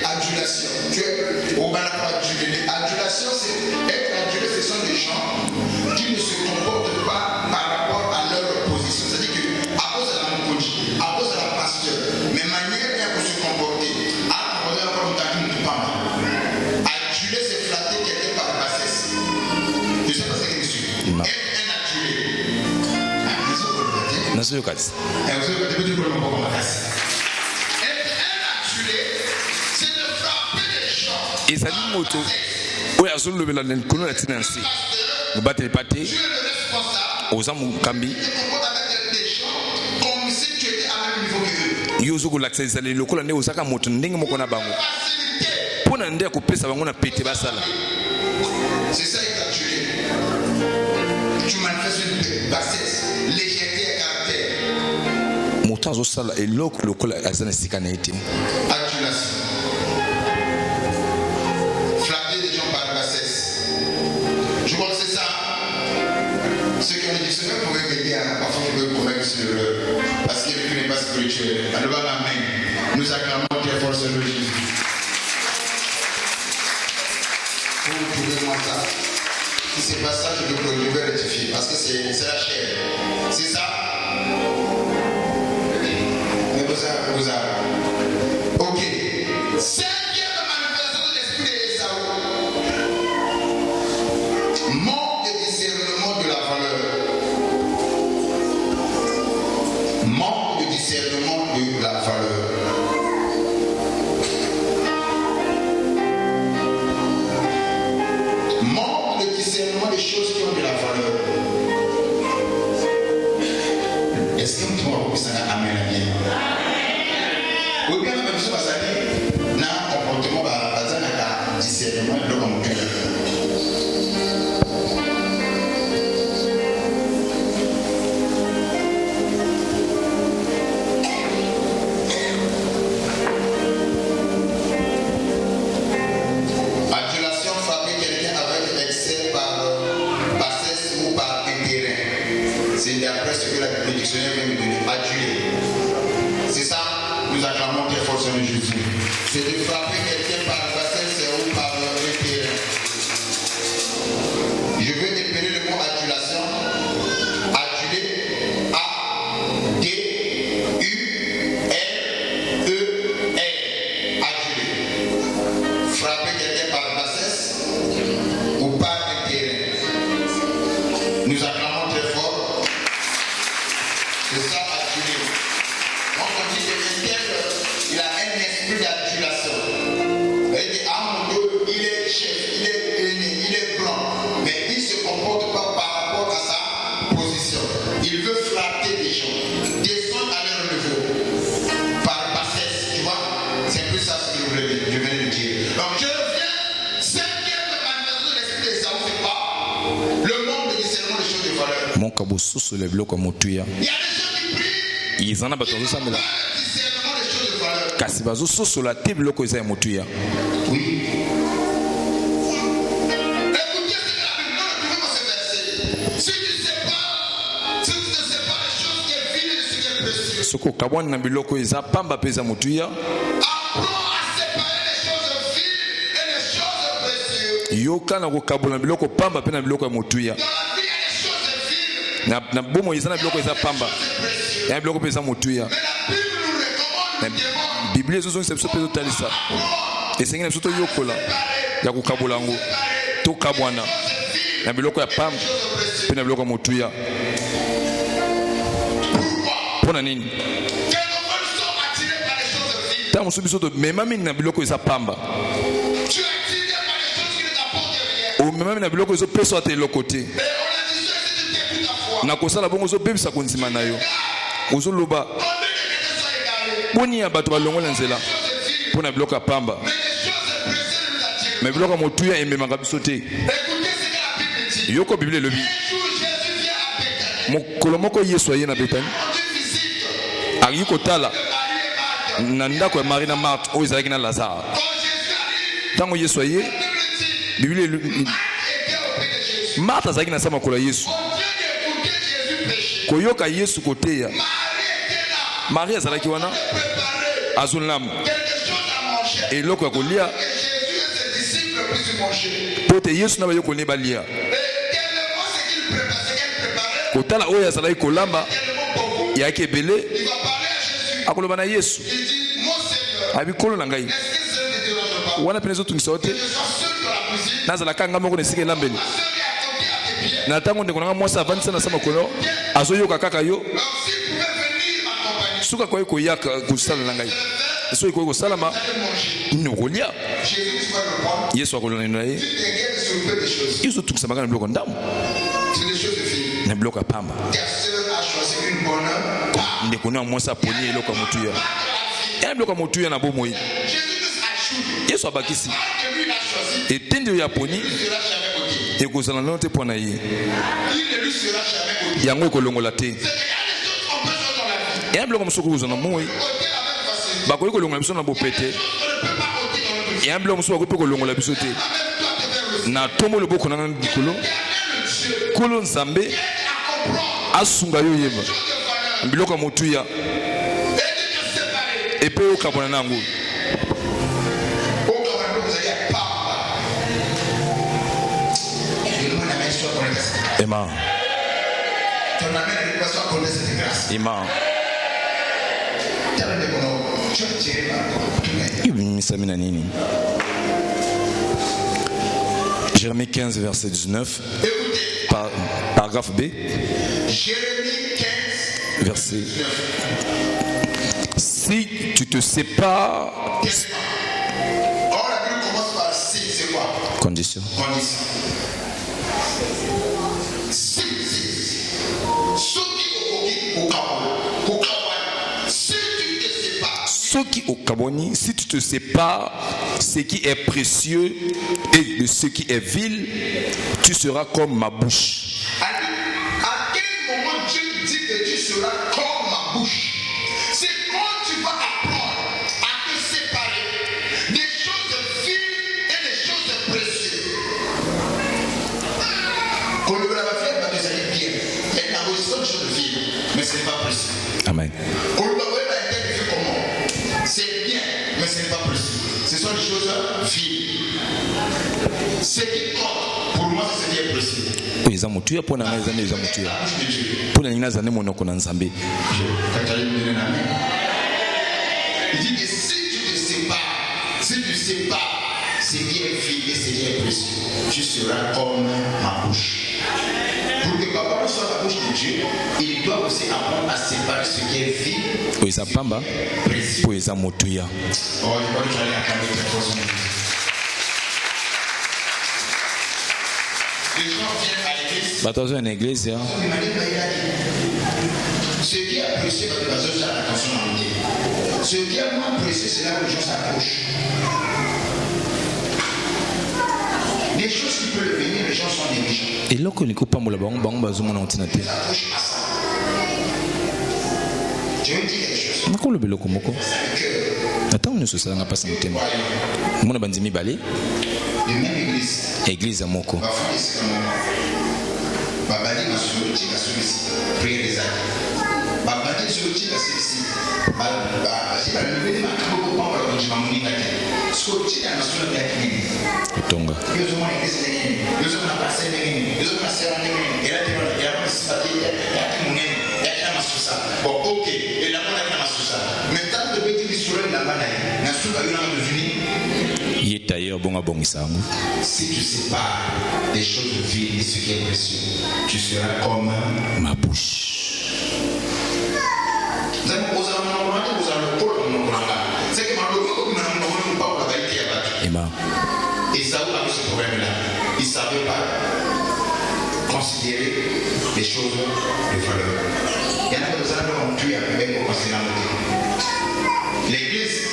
Adulation. Adulation, c'est être adulé, ce sont des gens qui ne se comportent pas par rapport à leur position. C'est-à-dire qu'à cause de la coach, à cause de la pasteur, mais manière bien pour se comporter, à cause de la adulé, c'est flatter quelqu'un par bassesse. Je ne sais pas ce que je suis. Être un adulé. Non, c'est le cas. Ezali moto oyo azolobela na likolo na tina nse mobateli pate oza mokambi yo ozokolakisa ezaleli lokola nde ozaka moto ndenge moko na bango mpo na nde ya kopesa bango na pete basala. Moto azosala eloko lokola aza na esika na ye te. Je crois que c'est ça. Ceux qui ont dit ce que vous pouvez m'aider, parfois je peux convaincre sur parce qu'il n'est pas spirituel. Alors, amen. Nous acclamons très fort ce Jésus. Vous pouvez voir ça. Si c'est pas ça, je vais rectifier parce que c'est la chair. C'est ça. Mais vous avez. Ok. Cinquième manifestation de l'esprit d'Esaü. Manque de discernement de la valeur. Manque de discernement de la valeur. Manque de discernement des choses qui ont de la valeur. Est-ce que vous pouvez ça amen à bien? Oui, bien, même si vous avez un comportement, vous avez un discernement de mon cœur. D'après ce que la dictionnaire vient me donner, adulé. C'est ça, nous acclamons très fort Seigneur Jésus. C'est de frapper quelqu'un par bassesse ou par intérêt. Je veux épeler le mot adulation. Adulé, A-D-U-L-E-R. Adulé. Frapper quelqu'un par bassesse ou par intérêt. Nous acclamons très fort. C'est ça, adulé. Quand on dit que quelqu'un, il a un esprit d'adulation. Il dit, ah mon Dieu, il est chef, il est aîné, il est grand. Mais il ne se comporte pas par rapport à sa position. Il veut flatter des gens, descendre à leur niveau. Par bassesse, tu vois. C'est un peu ça ce que je viens de dire. Donc je reviens, cinquième manifestation de l'esprit d'Esaü, c'est quoi? Le manque de discernement des choses de valeur. Mon cabo sous le bloc comme tuya. Il y a des gens qui prient. Ils en ont besoin de ça, mais là. Kasi bazo sous la table bloc eza motuya. Oui. Écoutez ce que la Bible nous trouve dans ce verset. Si tu ne sais pas les choses qui est viles et ce qui est précieux. Soko kabwan na biloko eza pamba peza motuya. Apprends à séparer les choses viles et les choses précieuses. Yoka na ko kabona biloko pamba pe na biloko motuya. Dans la vie, il y a des choses viles. Na bomo eza na biloko eza pamba. Ya biloko peza motuya. Mais la Bible nous recommande. Bible ezo zongi sepso pezo talisa. Esengena biso to yokola ya kokabola ngo. To kabwana. Na biloko ya pamba pe na biloko motuya. Pona nini? Ta musu biso to mema mingi na biloko eza pamba. O mema mingi na biloko ezo peso ate lokote. Na kosala bongo zo bebisa konzima na yo. Ozo loba. Boni ya bato balongola nzela. Pona biloko ya pamba. Mais biloko motuya ememaka biso te. dit. Yoko Bible le Un jour, Jésus vient à Bethanie. mokolo moko Yesu aye na Betani. On dit visite. Ali kotala Marie et Marthe. na ndako ya Marie na Marthe oyo ezalaki na Lazare. Quand Jésus arrive, Ntango Yesu aye, la Bible dit, Bible Marthe était auprès de Jésus. Marthe azalaki na sama kola Yesu. On vient d'écouter Jésus prêcher. Koyoka Yesu koteya. Marie était là. Marie azalaki wana Préparer azonlamu quelque chose à manger. eloko ya kolia Que Jésus et ses disciples puissent manger. po te Yesu na bayoko ne balia. Et tellement ce qu'il prépare, ce qu'elle préparait, Kotala oyo azalaki kolamba tellement beaucoup. yaki ebele Il va parler à Jésus. akoloba na Yesu Il dit, mon Seigneur, abi kolo na ngai est-ce que cela ne dérange pas? wana pene ezotungisa yo te Je sois seul dans la cuisine. nazalaka nga moko na esika elambeli Ma soeur est à côté à tes pieds. na ntango ndeko nanga mwasi avandisa na sama kolo azoyoka kaka yo Alors s'il pouvait venir m'accompagner, suka koyi koyaka kosala na ngai soki koyi kosalama allez manger. nini okolia. Jésus va le prendre. Yesu akolona na ye Tu t'inquiètes sur peu de choses. ezotungisa maka na biloko ndamu C'est des choses de vie. na biloko ya pamba. Ta soeur a choisi une bonne part. ndeko na mwasi aponi eloko ya motuya ya biloko ya motuya na bomoi. Jésus nous a choisi. Yesu abakisi Parce que lui, il a choisi. etende oyo aponi Il ne sera jamais ôté. ekozala nano te mpo na ye, Il ne lui sera jamais ôté. yango ekolongola te. C'est qu'il y a des choses qu'on peut faire dans la vie. ya biloko mosuku kozwa na moi Ôter avec facilité. bakoki kolongola biso na bopete, On ne peut pas ôter dans notre vie. ya biloko mosuku bakoki mpe kolongola biso te. Même toi, tu peux le na tombo loboko na ngai likolo Dieu. nkolo nzambe À comprendre. asunga yo yeba Chose de valeur. biloko ya motuya Et de te séparer. epe okabwana na yango. Au Cameroun, vous allez à Pamba. Je demande à ma soeur qu'on ait cette grâce. Amen. Ton amène à l'équation qu'on ait cette grâce. Amen. Tu as dit que tu as tiré par ibimisami na nini. Jérémie 15 verset 19 Écoutez, paragraphe B Jérémie 15, verset. Si tu te sépares, question. Or, la Bible commence par si, c'est quoi? condition. Condition. Si. Si tu te sépares, Soki okaboni, si tu te sépares, ce qui est précieux et de ce qui est vil, tu seras comme ma bouche. à quel moment Dieu dit que tu seras comme ma bouche? C'est quand tu vas apprendre à te séparer des choses viles et des choses précieuses. Quand le va faire, va te salir bien. Elle n'a pas de choses viles, mais ce n'est pas précieux. Amen. Quand le va faire, comment? C'est bien, mais ce n'est pas précieux. Ce sont des choses viles. Ce qui compte, pour moi, c'est ce qui est précieux. Oyo eza motuya mpo na ngai eza nde eza motuya La bouche de Dieu. mpo na ngai naza nde monoko na nzambe. Il dit que si tu te sépares ce qui est vil et ce qui est précieux, tu seras comme ma bouche. Pour que papa soit la bouche de Dieu, il doit aussi apprendre à séparer ce qui est vil Oyo eza pamba précieux. mpo eza motuya. Oh, je crois que tu allais entendre quelque chose. Les gens viennent à l'église. bato bazwa na eglise ya Il m'a dit, mais il a dit, ce qui est précieux, parce que les gens ont attention à l'idée. Ce qui est moins précieux, c'est là que les gens s'approchent. Des choses qui peuvent venir, les gens sont négligents. eloko elingi kopambola bango bango bazomona ntina te. Ils s'approchent à ça. Je vais dire quelque chose. nakoloba eloko moko C'est que, na ntango nyonso osalanga mpasi na motema mona bandi mibale de même église, eglize ya moko va faire des babadi masuluti na celui-ci, prier les actes. Babadi masuluti na celui-ci. Si la nouvelle m'a beaucoup pas pour le mamuni ngate. Suluti na masuluti ya kini. kotonga Yo zo mona église ngeni. Yo zo na passer ngeni. Yo zo na sera ngeni. Et là tu vois, il y a pas sympathie, il y a tout ngeni. Il y a masusa. Bon, OK, et là on a na masusa. Mais tant de petit discours là bana. Na suka yo na devini. ye tailleur bongo abongisa yango. Si tu sépares des choses viles et ce qui est précieux, tu seras comme ma bouche. Emma. Esaü avait ce problème-là. Il ne savait pas considérer les choses de valeur. Il y en a qui ont tué même au considérant. L'église,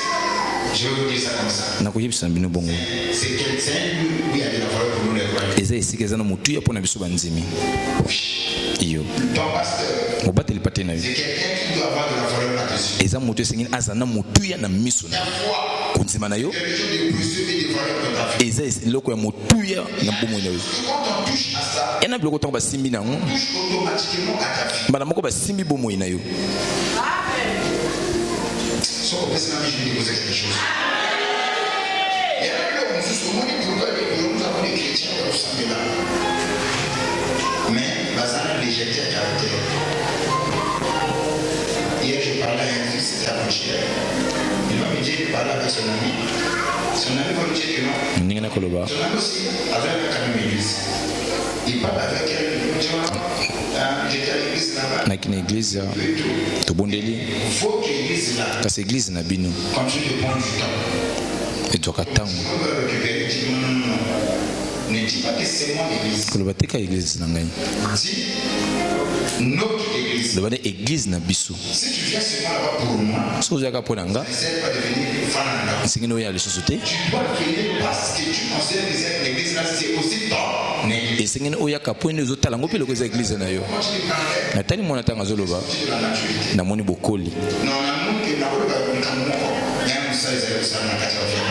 Je vais vous dire ça comme ça. Na koyebisa bino bongo. C'est un lieu où il y a de la valeur pour nous les croyants. Eza esika eza na motuya pona biso banzimi. Iyo. Ton pasteur, Mobateli pate na yo. c'est quelqu'un qui doit avoir de la valeur là-dessus. Eza motuya sengini azana motuya na miso na. La foi, Konzima na yo. quelque chose de précieux et de valeur dans ta vie. Eza eloko ya motuya na bomo na yo. Quand on touche à ça, Ena biloko tango basimbi nango. on touche automatiquement à ta vie. Bana moko basimbi bomo na yo. Sauf que c'est je vais te poser quelque chose. Et alors, là, on se souvient que nous avons des chrétiens qui ressemblent là. Mais, basant la légèreté à caractère. Hier, je parlais à un fils, c'était avant-hier. Il va me dire qu'il parlait avec son ami. Son ami va me dire que non. Ninga na koloba. Son ami aussi avait quand même une église. Il parle avec elle, tu vois. J'étais à l'église là-bas. Na kina église ya tobondeli. Il faut que l'église là Kasi église na bino. continue de prendre du temps. Etoka tango. On va récupérer, dis non. Ne dis pas que c'est moi l'église. Koloba teka église na ngai. Dis notre église. Loba de église na biso. Si tu viens seulement là-bas pour moi, So ozaka pona nga. n'essaie pas de venir fan là. Singino ya lisusu te. Tu dois venir parce que tu considères que cette église là c'est aussi ton église. Esengeni oyaka po ene ezotala ngo mpe loko eza église na yo. Comment tu parles Natali mwana ntango azoloba de la maturité. namoni bokoli. Non, on a montré que la robe va comme moi. Il y a un message à ça dans la catégorie.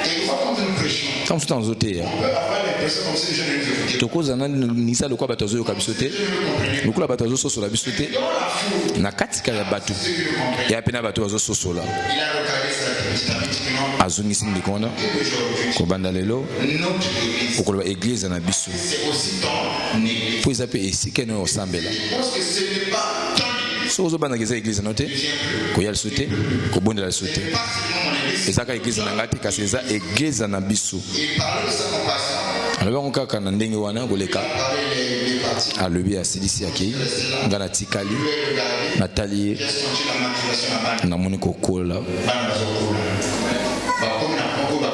Et une fois quand nous prêchons, Ntango mosusu ntango ozoteya. on peut avoir l'impression comme si les gens ne nous écoutaient. tokozana nisa lokola bato azoyoka biso te lokola bato azososola biso te Dans la foule, na katika ya bato ceux qui le comprennent, ya pena bato bazososola il a regardé ça petit à petit. Non, azongisi ndeko wana aujourd'hui, kobanda lelo notre église, okoloba eglize na biso c'est aussi ton église. mpo eza mpe esika ene osambela Parce que ce n'est pas ton église. soki ozobandaka eza eglize no te koya liso te kobondela liso te Pas seulement mon église. ezaka eglize na ngai te kasi eza eglize na biso Il parle de ça en passant. alobi yango kaka na ndenge wana koleka Parler les parties. alobi asilisi akei ngai natikali Vous pouvez regarder. natali ye J'ai senti la maturation à bas. namoni kokola Bana bazokola. Comme na Congo,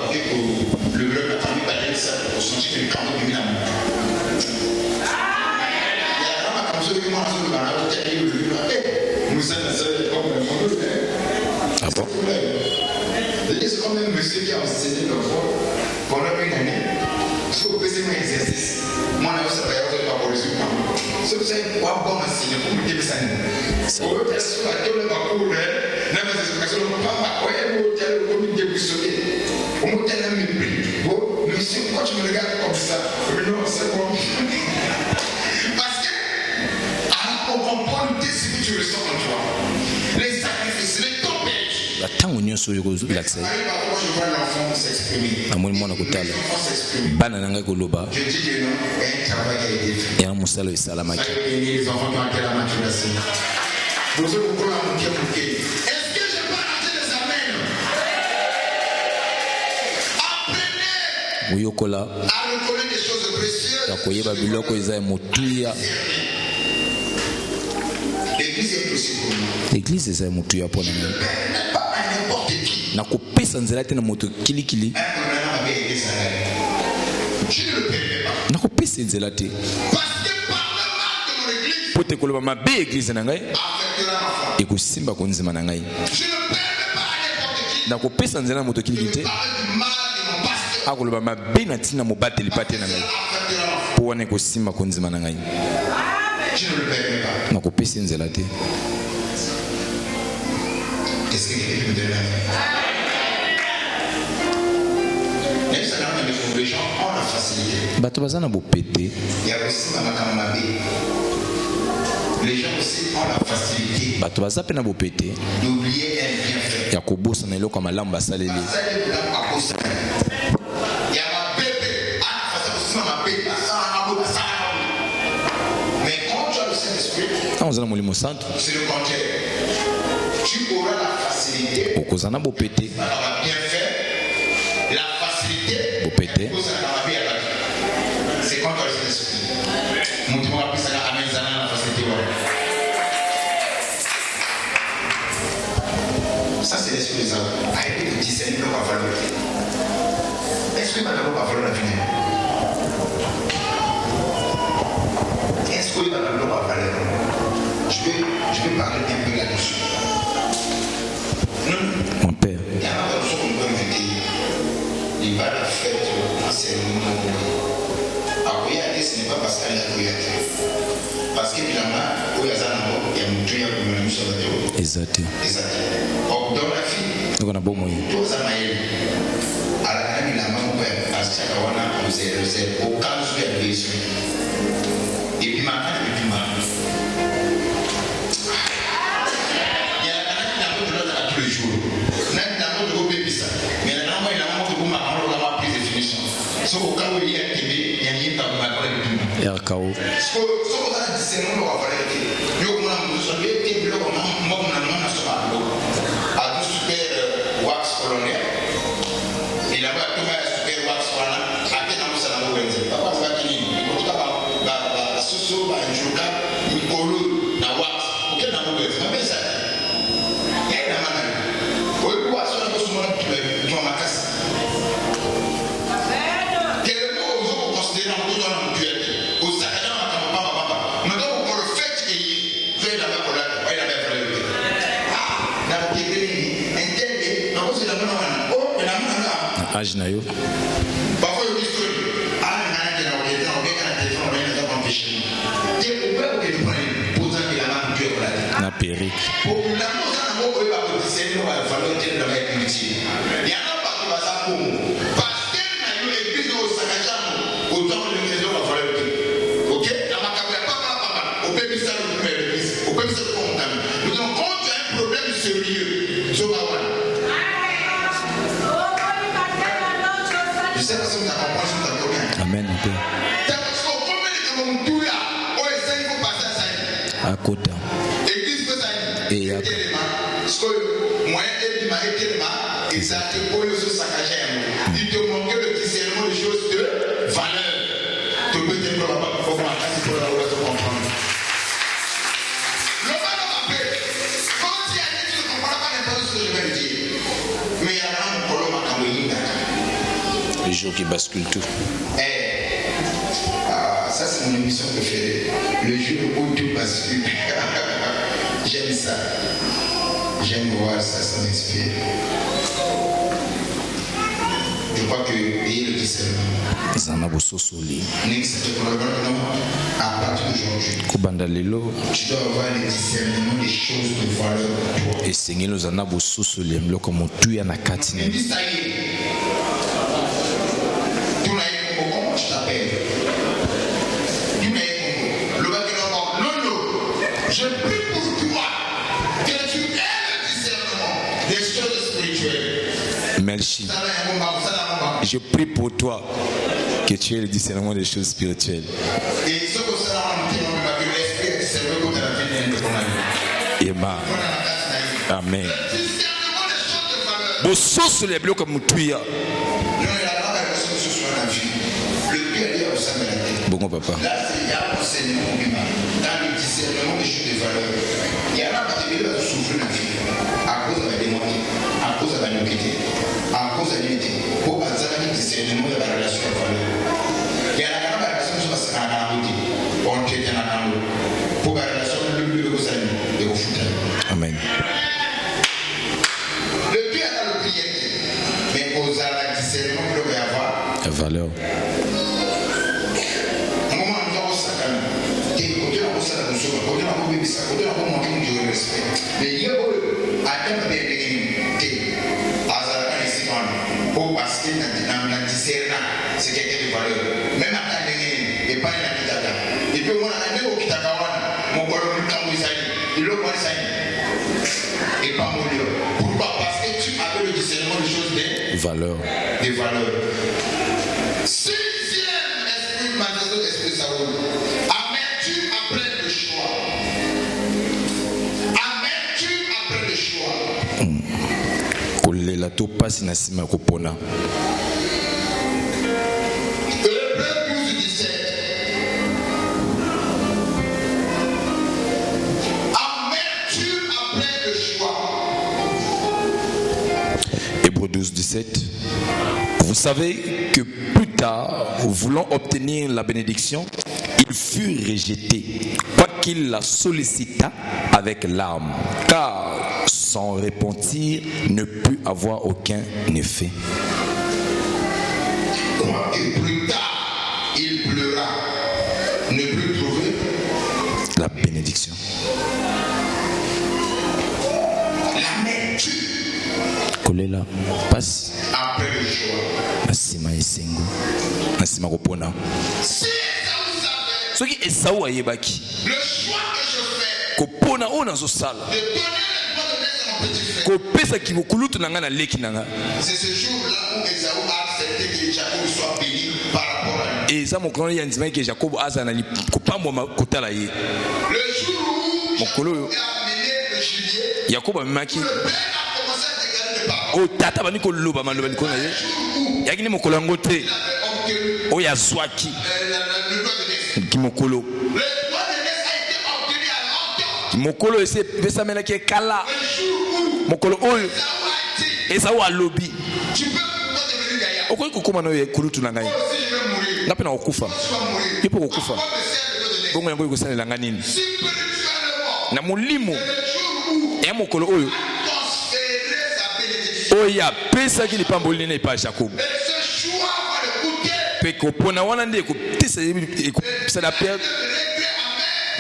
le bloc a famille balai ça pour sentir que le canot est bien à moi. Il y a vraiment comme ça que moi, je vais aller au théâtre, le livre. Nous sommes comme le monde. ah bon C'est comme un monsieur qui a enseigné le fond pendant une année. Si vous faisiez un exercice, moi, je ne sais pas si vous résultat. Si vous savez quoi, bon enseigner, pour me dire ça. Au hôtel, sur la table, ma cour, n'a pas d'explication, on ne peut pas, ouais, au hôtel, au comité, vous sautez. Au hôtel, là, me prie. Bon, monsieur, pourquoi tu me regardes comme ça? Mais non, c'est bon. Parce que, alors, on comprend le ce que tu ressens en toi. Les sacrifices, les temps perdus. batango nyonso oyo kolakisa ye Arrive à moi, je vois l'enfant s'exprimer. namoni mwana kotala L'enfant s'exprime. bana na ngai koloba Je dis que non, un travail a été fait. eya mosala oyo esalamaki Ça veut dire les enfants qui ont été à la maturation. Vous savez pourquoi on a manqué. Est-ce que je peux arrêter les amens? Apprenez oyokola à reconnaître des choses précieuses. ya koyeba biloko eza ya motuya L'église est aussi pour nous. eglize eza ya motuya mpo na ngai Pas à n'importe qui. na kopesa nzela te na moto kilikili Un problème avait été salarié. Je ne le permets pas. na kopesa nzela te Parce que par le mal de mon église, mpo te koloba mabe eglize na ngai affectera ma foi. ekosimba konzima na ngai Je ne permets pas à n'importe qui. na kopesa nzela na moto kilikili te Parler du mal de mon pasteur. akoloba mabe na ntina mobateli pa te na ngai Affectera ma foi. mpo wana ekosimba konzima na ngai Je ne le permets pas. na kopesa nzela te Est-ce que quelqu'un peut me donner la main? Même ça, les gens ont la facilité. bato baza na bopete Il y a aussi Mamakama Mabé. Les gens aussi ont la facilité bato baza mpe na bopete d'oublier un bienfait. ya kobosana eloko ya malamu basaleli Ça, il y a un apôtre. Il y a ma bébé. Ah, ça aussi ma bébé. Mais quand tu as le Saint-Esprit, ntango oza na molimo santo c'est le contraire. Tu auras la facilité. okozala na bopete Ça va bien faire. La facilité. bopete C'est quand tu as le Saint-Esprit. Mon Dieu m'a appris ça. Amen. Ça a la facilité. Ça, c'est l'esprit des hommes. Arrêtez de discerner nos valeurs. Est-ce que madame va falloir la finir? Est-ce que madame va falloir? Je vais parler un peu là-dessus. discernement. Akoya, ce n'est pas parce qu'elle a koya. Parce que finalement, il y a un tuya comme nous sommes là. Exact. Dans la vie, donc on a bon moyen. Tous les maïs, à la fin de la main, à chaque fois, on s'est au cas où il y a des besoins. Et puis maintenant, il y a du mal. Il y a la canne qui n'a pas de l'autre à tous les jours. Il n'a pas de bébé ça. Mais la maman, il a un peu de mal, on a pris des finitions. Sauf au cas où il y a un TV, il y a un peu de mal pour les bébés. RKO. Sauf au cas où c'est mon droit à faire le thé. Il y a un peu de mal, il y a un peu de mal. À tout super wax colonial. Il a pas tout mal super wax colonial. À quel moment ça va vous papa va finir. Il faut tout d'abord soso va injuka il colo na wax. Auquel n'a vous perdre. Mais ça. Il y a une manière. Oui, quoi ça on peut se montrer tu vas ma casse. Quel mot vous considérez en tout dans le tuer. Au sacrement comme papa. Maintenant pour le fait qu'il fait la même colère, il a même fait. Âge na yo. Parfois il dit que ah mais on est dans le téléphone on est dans empêcher. Tu peux pas le poser que la main tu es là. Na perruque. Pour la chose à moi on va pas dire on va falloir dire dans la culture. Il y a pas qui va ça pour parce que na yo église au Sakajamu autant de maison va falloir dire. OK, la macabre pas au peut ça le l'église, au peut ça le condamner. Donc quand tu as un problème sérieux, tu vas voir. Je sais pas si vous avez compris ce que vous avez. Amen. À côté. Et à côté. Il te manquait le discernement des choses de valeur. Tu peux te dire qu'il faut comprendre. Le ballon m'appelle. Quand tu as dit, tu ne comprends pas n'importe ce que je vais dire. Mais il y a un problème à Cameroun. Le jour qui bascule tout. Ça c'est mon émission préférée. Le jour où tout bascule. J'aime ça. J'aime voir ça, ça m'inspire. Je crois que ayez le discernement. À partir d'aujourd'hui, tu dois avoir le discernement des choses de valeur pour toi. Et Seigneur nous en a besoin sur les blocs comme tu y en a quatre. Ça y est. Comment tu t'appelles? Tu m'as le bac non, je prie pour toi que tu aies le discernement des choses spirituelles. Merci. Je prie pour toi que tu aies le discernement des choses spirituelles. Et ce que ça que l'esprit est servi contre la vie de ton ami. Amen. Le discernement des choses de valeur. Bon, sauce les blocs comme tu y as. Bon, papa. Là, il y a un enseignement humain. Dans le discernement des choses de valeur. Il y a un qui va souffrir dans la vie. À cause de la démonie, à cause de la nuquité, à cause de l'unité. Pour avoir un discernement de la relation de valeur. Il y a la relation qui se passe à la route. On te tient à la route. Pour la relation de l'unité et au foot. Amen. Le Dieu a le prière. Mais aux arts discernement qu'il doit y avoir. La valeur. Mais il y a un peu parce que dans discernement, c'est quelqu'un de valeur. Même à ta et pas dans Kitaka. Et puis, on a un au Kitakawana, mon colonel Kamouisani, il l'a pas ça. Et pas mon lieu. Pourquoi? Parce que tu avais le discernement des choses des valeurs. Des valeurs. Sixième esprit, manifestation esprit Saoul. Amertume après le choix. Amertume après le choix. Kolela to pasi na sima kopona. Hébreux 12:17. Amertume après le choix. Hébreux 12:17. Vous savez que plus tard, voulant obtenir la bénédiction, il fut rejeté, quoiqu'il la sollicita avec larmes, car son repentir ne put avoir aucun effet. Comment Et plus tard, il pleura. Ne plus trouver la bénédiction. La mère tue. Kolela passe après le choix. Nasima esengo. Nasima kopona. Ce qui est Esaou ayebaki. Le choix que je fais. Kopona ona zo sala. De donner le droit de naissance à mon petit frère. Kopesa kibokulutu nanga na leki nanga. C'est ce jour-là où Esaou a accepté que Jacob soit béni par rapport à lui. Et ça mon grand ya ndima que Jacob azana kopambo kotala ye. Le jour où Jacob a amené le gibier. Jacob amaki. Le père a commencé à dégager les paroles. O tata bani ko loba maloba ni kona ye. Yakini mokolo ngo te. O ya zwaki. Kimokolo. Le droit de naissance a été obtenu à longtemps. Mokolo ese pesa mela ke kala. Mokolo oyo. Esaou alobi. Tu peux devenir gaillard. Okoyi kokoma na ye kulutu na ngai. Si je vais mourir. Ngape na okufa. Je vais mourir. Ipo okufa. Pourquoi me sert de donner? Bongo yango ikosalela nga nini? Spirituellement. Na molimo Le jour où ya mokolo oyo transférer sa bénédiction. oyo apesaki lipamboli nene epai ya Jacob. Et ce choix va le coûter. Mpe kopona wana nde ekopesala perte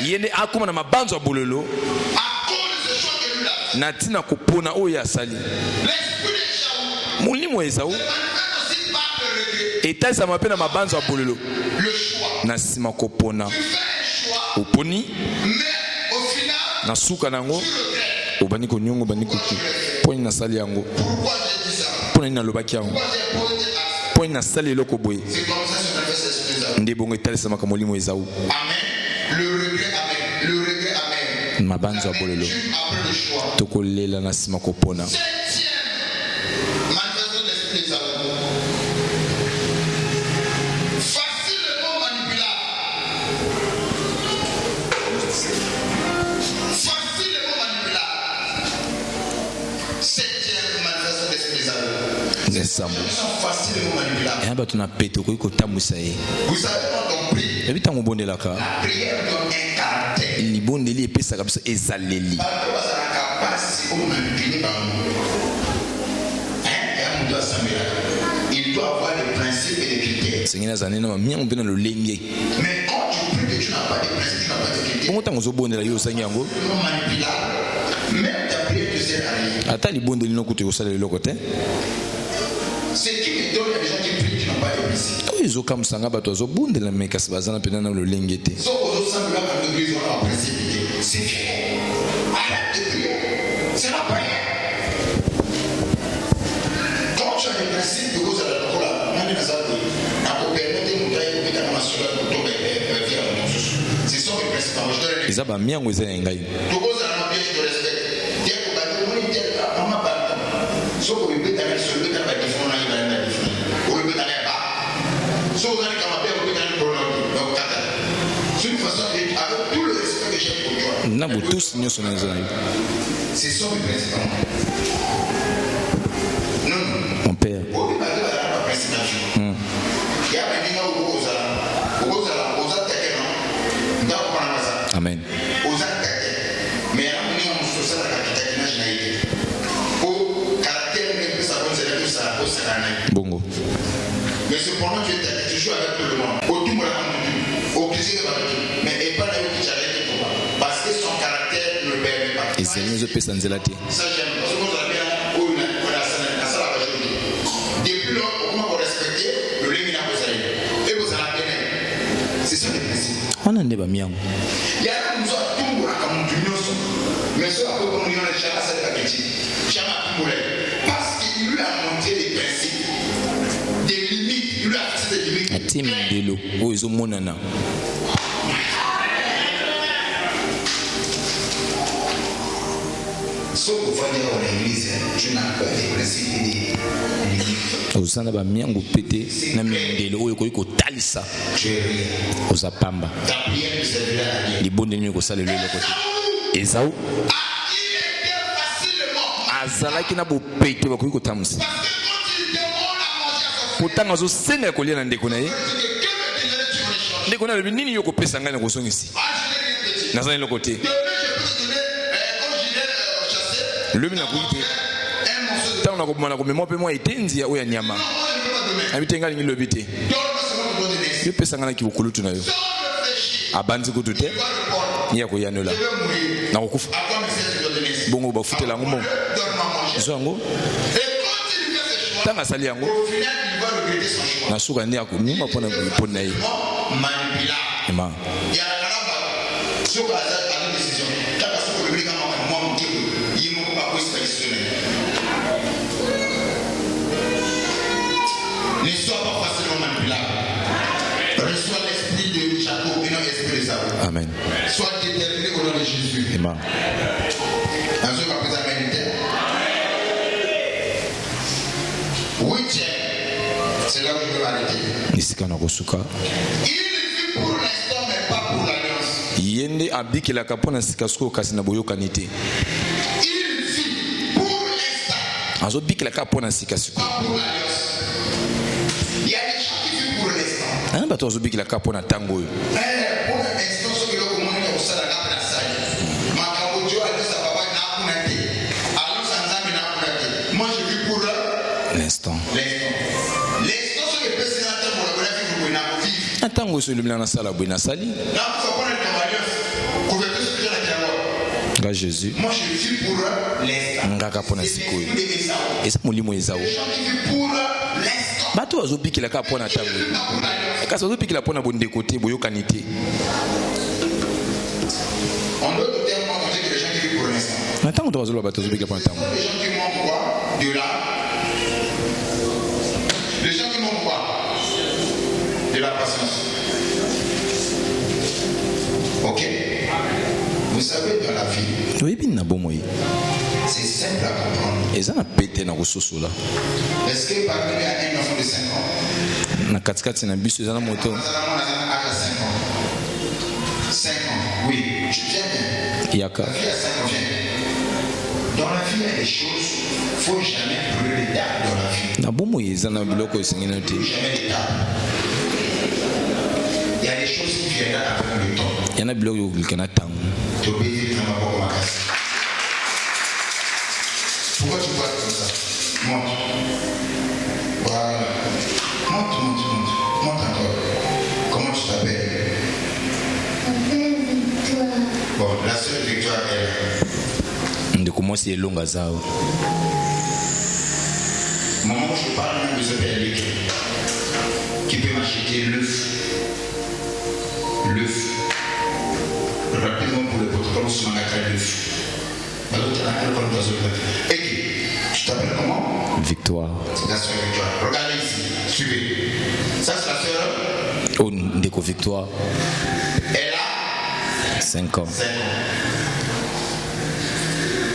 ye nde akóma na mabanzo ya bololo À cause de ce choix que lui a fait. na ntina kopona oyo asali. L'esprit de Jaoul molimo ya Esaú manifeste aussi par le regret. etalisama mpe na mabanzo ya bololo Le choix. na nsima kopona Tu fais un choix, oponi mais au final, na suka na yango tu regrettes. obandi konyongo obandi koki mpo nini nasali yango Pourquoi j'ai dit ça? mpo nini nalobaki yango Pourquoi j'ai posé des actes? mpo nini nasali eloko boye. C'est comme ça que je manifeste l'esprit de Jaoul. Nde bongo etalisamaka molimo ya Esaú Amen. Le regret, amen. Le regret, amen. mabanzo ya bololo Après le choix. tokolela na nsima kopona. Septième manifestation de l'esprit de Jaoul. Facilement manipulable. Facilement manipulable. Septième manifestation de l'esprit de Jaoul. Nzambo Ils sont facilement manipulables. ya bato na pete okoki kotambwisa ye Vous avez pas compris. ebi ntango obondelaka La prière donne un caractère. libondeli epesaka biso ezaleli. Bato bazalaka pasi oyo manipulé bango. Ya moto asambelaka. Il doit avoir des principes et des critères. sengeli aza nene na bamiango mpe na lolenge. Mais quand tu pries que tu n'as pas de principes, tu n'as pas de critères, bongo ntango ozobondela yo osangi yango tu es manipulable. Même ta prière te sert à rien. ata libondeli no kutu ekosalela eloko te. Ce qui me donne, il y a des gens qui prient qui n'ont pas de principes. oyo ezokambwisanga bato azobondela me kasi baza na mpena na lolenge te. Sauf aux autres semblables à l'église, on a un principe. C'est fait. Arrête de prier. C'est la prière. Quand tu as des principes, de cause à la cola, même dans sa vie, à permettre de nous faire une caméra pour tomber vers mon sous. Ce sont mes principes. Moi, je te le dis. eza bamiango eza ya ngai. De cause à la pièce, je te respecte. Dès que tu as dit, maman, pardon. Sauf que le bébé t'a mis sur le bébé, t'as pas dit, on a eu un défi. Ou le bébé t'a mis bas. Sauf que quand on appelle, le bébé t'a mis prolongé. Donc, c'est une façon, avec tout le respect que j'ai pour toi. na botosi nyonso na eza na yo. C'est ça le principe. Non, non. mon père Au début, il y a un principe. Il y a un dîner au Ozala. Au Ozala, Ozala Teke, non? Dans le Panamasa. amen. Ozala Teke. Mais il y a un dîner au Ozala Teke, n'a jamais été. Au caractère, mais que ça donne, c'est que ça au Saranaï. bongo Mais cependant, tu joues avec tout le monde. Au tout le monde, au plaisir de la vie. Mais et pas là où tu as été pour moi. Parce que son caractère ne le permet pas. ezali ezopesa nzela te. Ça, j'aime. Parce que vous avez bien, on a ça la majorité. Depuis lors, comment vous respectez le lémina que vous avez. Et vous avez bien. C'est ça le principe. wana nde bamiango Il y a un nous a tout pour la camouflage. Mais ce à quoi on y a jamais ça de la critique. Jamais tout parce qu'il lui a montré des principes, des limites. Il lui a fixé des limites. atie mindelo oyo ezomonana. Sauf qu'au fond de l'église, tu n'as pas des principes et des limites. ozala na bamiango pete na mindelo oyo okoki kotalisa Tu es rien. oza pamba. Ta prière ne servira à rien. libondeli nini ekosalela eloko te. Esaú Il était facilement. azalaki na bopete bakoki kotambwisa Parce que quand il demande à manger à son po ntango azosenga kolia na ndeko na ye frère, il dit que me donnerais tu en échange? ndeko na ye alobi nini yo kopesa ngai na kosongisi Ah, je n'ai rien de dit. naza na eloko te. Demain, je peux te donner, quand j'irai chasser, lobi nakoki te un morceau de ntango nakoboma nakomema mpe mwa etenzi oyo ya nyama moi, je ne peux pas donner. abi te ngai alingi lobi te. Donne Yo pesa ngana ki bokulutu na yo. Abanzi ko tute. Nia ko yanola. Na kokufa. Bongo ba futela ngomo. Zongo. Tanga sali yango. Na suka nia ko nyuma pona pona yi. Ema. Suka za ka décision. Tanga suka le kama moi mtu yimo ko ba ko ne sois pas facilement manipulable. Reçois l'esprit de Jacob et non l'esprit de Saül. Amen. Sois déterminé au nom de Jésus. Amen. Dans ce chapitre militaire. Huitième. C'est là où je veux arrêter. Il vit pour l'instant, mais pas pour l'alliance. Yende abiki la kapona sikasko kasi na boyoka nite. Il vit pour l'instant. Azo biki la kapona sikasko. Pas pour l'alliance. Il y a des gens qui vivent pour l'instant. Hein, bah toi zobiki la kapona tango. Pour l'instant, ce que le commandement au salaire n'a pas ça. Ma kabojo a dit ça va pas n'a pas été. Alors ça n'a pas été. Moi je vis pour l'instant. L'instant ce que le président pour la bonne vie vous n'a pas vivre. Tango sur le blanc sala buena sali. Là faut prendre le alliance. Couverture ce que j'ai la dialogue. Jésus. Moi je vis pour l'instant. Ngaka pona sikoyo. Et ça molimo ezao. Les gens qui vivent pour l'instant. Bato azobiki la kapona tango. Kasi azobiki la pona bonde côté boyokanité. En d'autres termes, on dit que les gens qui vivent pour l'instant. Maintenant on doit azolo bato azobiki la pona tango. Les gens qui manquent quoi? De là. Les gens qui manquent quoi? De la patience. Ok. Vous savez dans la vie. Oui, bien na bon c'est simple à comprendre. Est-ce que parmi il y a un enfant de 5 ans? Na katikati na biso ezana moto. 5 ans. 5 ans. Oui, tu viens bien. Yaka. La vie à 5 ans vient. Dans la vie, il y a des choses, il ne faut jamais brûler les dates dans la vie. Na bomo ezana biloko esengena te. Jamais les dates. Il y a des choses qui viennent avec le temps. Il y en a biloko kana tango. Tu obéis à ma boka makasi. Pourquoi tu parles comme ça? Monte. Voilà. Monte. Monte encore. Comment tu t'appelles? Victoire. Bon, la seule Victoire est là. De comment c'est long à ça? Moment où je parle, même de ce père qui peut m'acheter l'œuf. Rapidement pour le protocole, sur ma carte l'œuf. Et tu t'appelles comment? Victoire. C'est la soeur Victoire. Regardez ici, suivez. Ça c'est la soeur. Oh, Ndeko Victoire. Elle a 5 ans. 5 ans.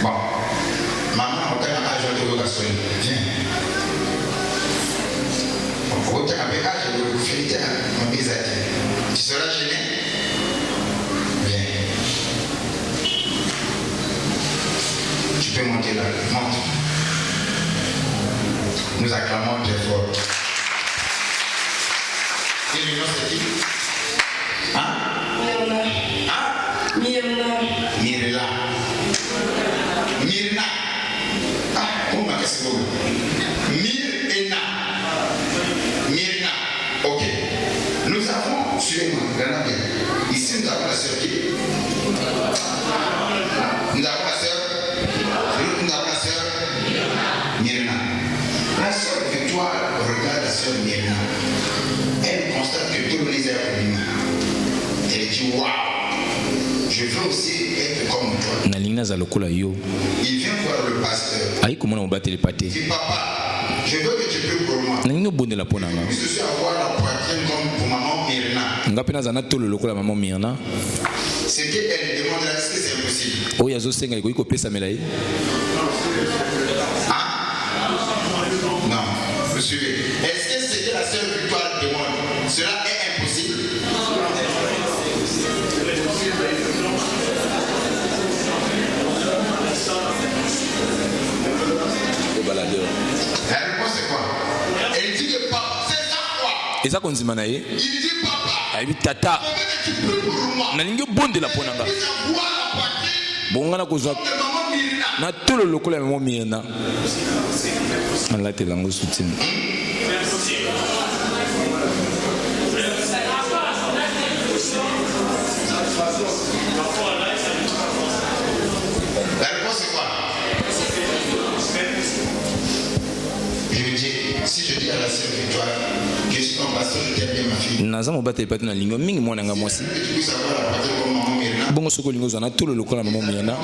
Bon. Maman, on t'a un âge de l'occasion. Viens. On peut te rappeler âge de l'occasion. Tu seras gêné? Tu peux monter là, monte. Nous acclamons très fort. Et le nom c'est qui? Hein? Mirela. Mirna. Ah, comment qu'est-ce que c'est? Mirna. Ok. Nous avons, suivez-moi, regardez bien. Ici nous avons la sœur qui? Nous avons la sœur. Myrna. La sœur Victoire regarde la sœur Myrna. Elle constate que tout le monde est allumé. Elle dit waouh, je veux aussi être comme toi. Il vient voir le pasteur. Il dit papa, je veux que tu pries pour moi. Je suis avoir la poitrine comme pour maman Myrna. C'est qu'elle demande là, est-ce que c'est impossible? Non, vous suivez. Est-ce que ce que la sœur Victoire demande, cela est impossible? La réponse c'est quoi? Elle dit que papa, c'est ça quoi? Il dit papa, tata, je veux que tu pries pour moi. Bongana kozwa na tolo lokola ya mama Mirna ala te lango soutien naza mobata epate na lingo mingi mwana nga mwasi bongo soko lingo zana tolo lokola maman Mirna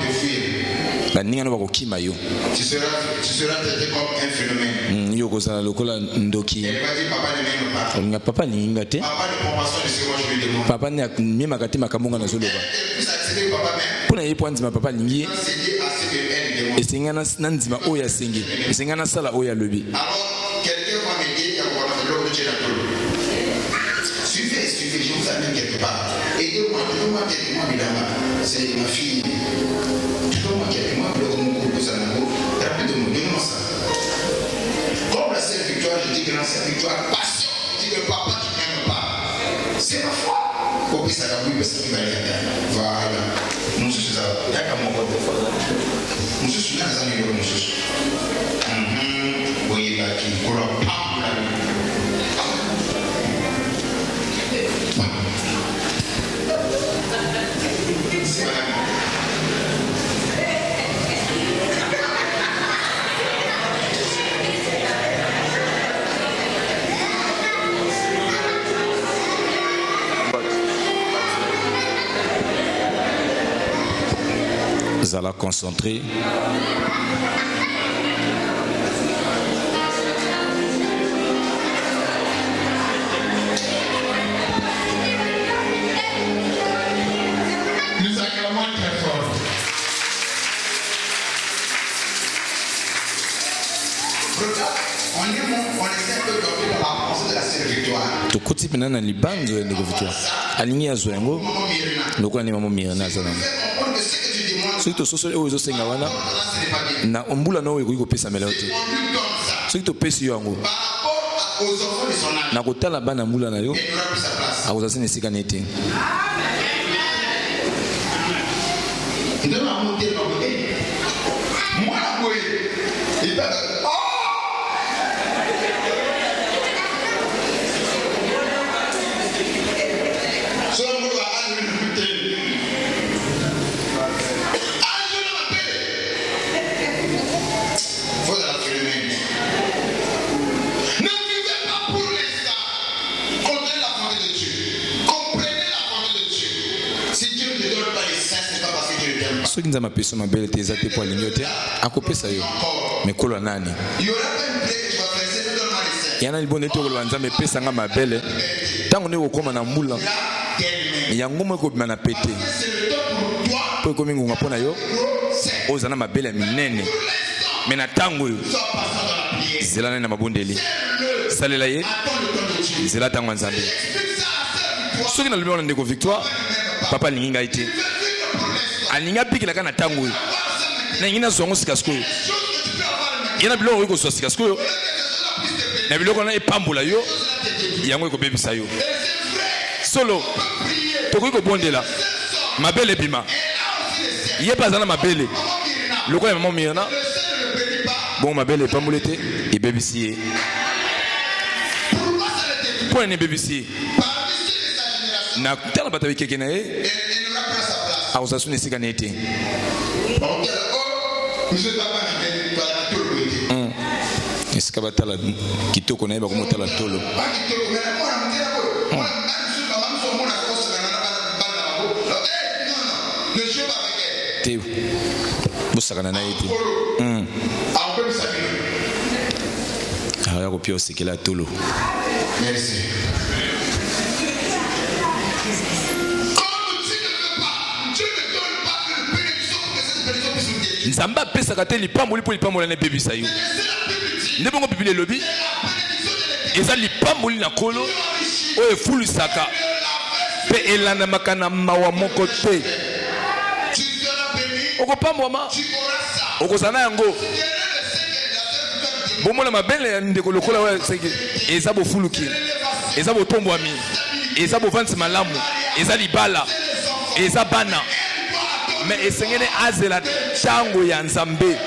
la ninga no bakokima yo tu seras traité comme un phénomène. Yo kozala lokola ndoki Elle va dire papa ne m'aime pas. nga papa linga te Papa ne prend pas soin de ce que moi je lui demande. papa ne miemaka te makambo nga nazoloba Elle puisse accéder au papa même. mpona ye po andima papa alingi ye C'est à ce qu'elle demande. esenga na ndima oyo asengi esenga nasala oyo alobi Alors, quelqu'un va me dire qu'il y a un problème de l'autre. Suivez, je vous amène quelque part. Aidez-moi quelques mois, Bilama. C'est ma fille. Aidez-moi quelques mois, rapidement, donnez-moi ça. Comme la sœur Victoire, je dis que la sœur Victoire, passion. Je dis que le papa qui n'aime pas. C'est ma foi. Pour que ça va oui, ça va aller. Voilà. Nous sommes là. D'accord, mon pote. Nous sommes là, nous sommes là. Nous sommes là. Oui, là, qui coule pas. zala concentré Nous acclamons très fort. Regarde, on essaie de dormir dans la pensée de la sœur Victoire. tokoti mpena na libanzo ya ndeko Victoire alingi azwa yango Maman Mirna. lokola ne mama Mirna aza nango Fais comprendre que ce que tu demandes, soki tososoli oyo ezosenga wana là, ce n'est pas bien. na mbula na oyo ekoki kopesamela yo te On lui donne ça. soki topesi yo yango Par rapport aux enfants de son âge, na kotala bana mbula na yo il n'aura plus sa place. akozala se na esika na ye te Ndio mamonte na boye. Mwana boye. Il va soki nzambe apesa mabele te eza te po alingi yo te akopesa yo mikolo ya nani il y aura pas une plaie que tu vas presser dans le dessin. ya na libonde te okoloba nzambe epesanga mabele ntango nde kokóma na mbula yango mo ekobima na pete C'est le temps pour toi. mpo ekomi ngonga mpo na yo C'est oza na mabele ya minene me na ntango oyo ça passant dans la prière. zela nani na mabondeli salela ye Attends le temps de Dieu. zela ntango ya nzambe Explique ça à la sœur Victoire. soki nalobi wana ndeko Victoire papa alingi ngai te alingi abikelaka na ntango oyo nalingi nazwa yango sika sikoyo ye na biloko oyo kozwa sika sikoyo na biloko wana epambola yo yango ekobebisa yo solo tokoki kobondela mabele ebima ye mpe aza na mabele lokola ya mama Mirna bongo mabele epamboli te ebebisi ye mpo nani ebebisi ye na tala bato abikeke na ye akozala so na esika na ye te esika batala kitoko na ye bakomotala tolo te bosakana na ye te aya kopia osekela tolo nzambe apesaka te lipamboli mpo lipamboli na ebebisa yo nde bongo bibili elobi eza lipamboli na nkolo oyo efulisaka mpe elandamaka na mawa moko te okopambwama okozala na yango bomona mabele ya ndeko lokola oyo eza bofuluki eza botombwami eza bovanzi malamu eza libala eza bana me esengeli azela ntango ya nzambe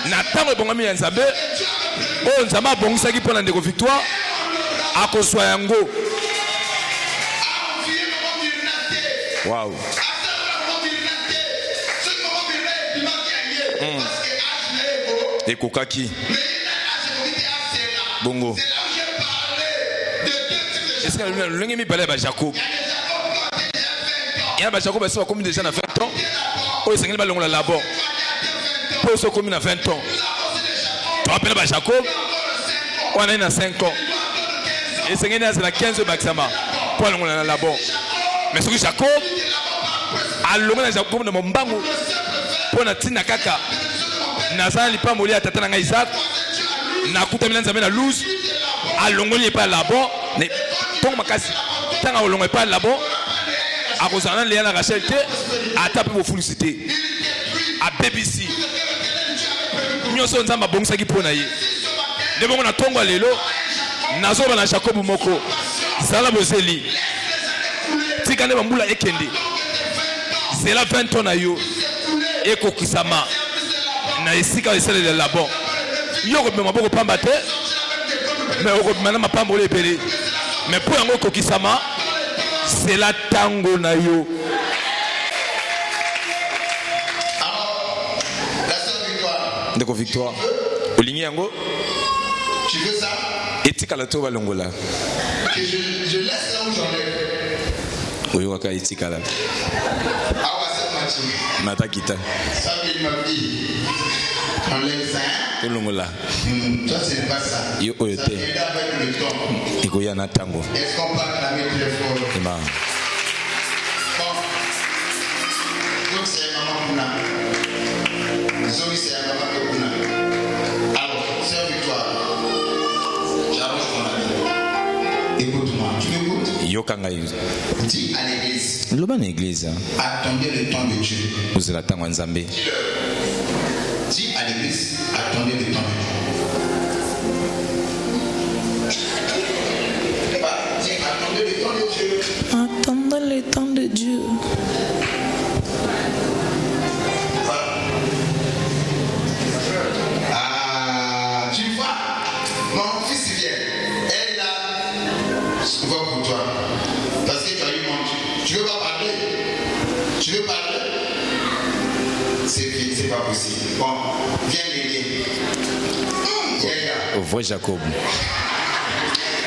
na ntango ebongami ya nzambe oyo nzambe abongisaki mpo na ndeko Victoire akozwa yango wow ekokaki bongo Est-ce que le lingemi balé ba Jacob? Il y a ba Jacob ça comme déjà na 20 ans. Oh c'est ngel ba longola labo. Pour ce comme na 20 ans. Tu appelles ba Jacob? On est na 5 ans. Et c'est ngel na 15 maximum. Pour longola labo. Mais ce que Jacob a longola Jacob na mombango. Pour na tina kaka. Nazana lipa moli atata na Isaac. Na kuta milanza mena lose. A longoli pas là-bas. Ne ton makasi. Tanga olongo pas là-bas. A kozana le na Rachel te. A taper vos féliciter. A BBC. Nyoso nzamba bongisa ki pona ye. De bongo na tongo lelo. Nazo bana Jacob moko. Sala bozeli. Tikane bambula ekende. Zela 20 ans na yo. Eko kisama. Na esika esele de là-bas. Yo ko maboko pamba te. Mais au maintenant ma pamba le pelé. Mais pour yango kokisama, c'est la tango na yo. Alors, la seule victoire. Ndeko victoire. Olingi yango. Tu veux ça? Etika la toba longola. Que je laisse là où j'enlève. Oyo waka etika la. Ah ouais, c'est Mathieu. Mata kita. Ça fait ma vie. Enlève ça. Olongola. Toi, c'est pas ça. Yo oyote. Ça vient avec le temps. Ikoya na tango. Est-ce qu'on peut acclamer très fort? Ema. Bon. Donc, c'est maman Kuna. Zoé, c'est maman Kuna. Alors, c'est victoire. J'arrose ton ami. Écoute-moi. Tu m'écoutes? Yo kanga yo. Dis à l'église. Loba na église. Attendez le temps de Dieu. Vous la tango nzambe. Dis à l'église, attendez le temps de Dieu. Dis, attendez le temps de Dieu. Attendons le temps de Dieu. Ah, tu vois, mon fils vient. Elle est là, souvent pour toi. Parce que tu as eu honte. Tu veux pas parler? Tu veux parler? C'est pas possible. Bon, viens l'aider. Voix Jacob.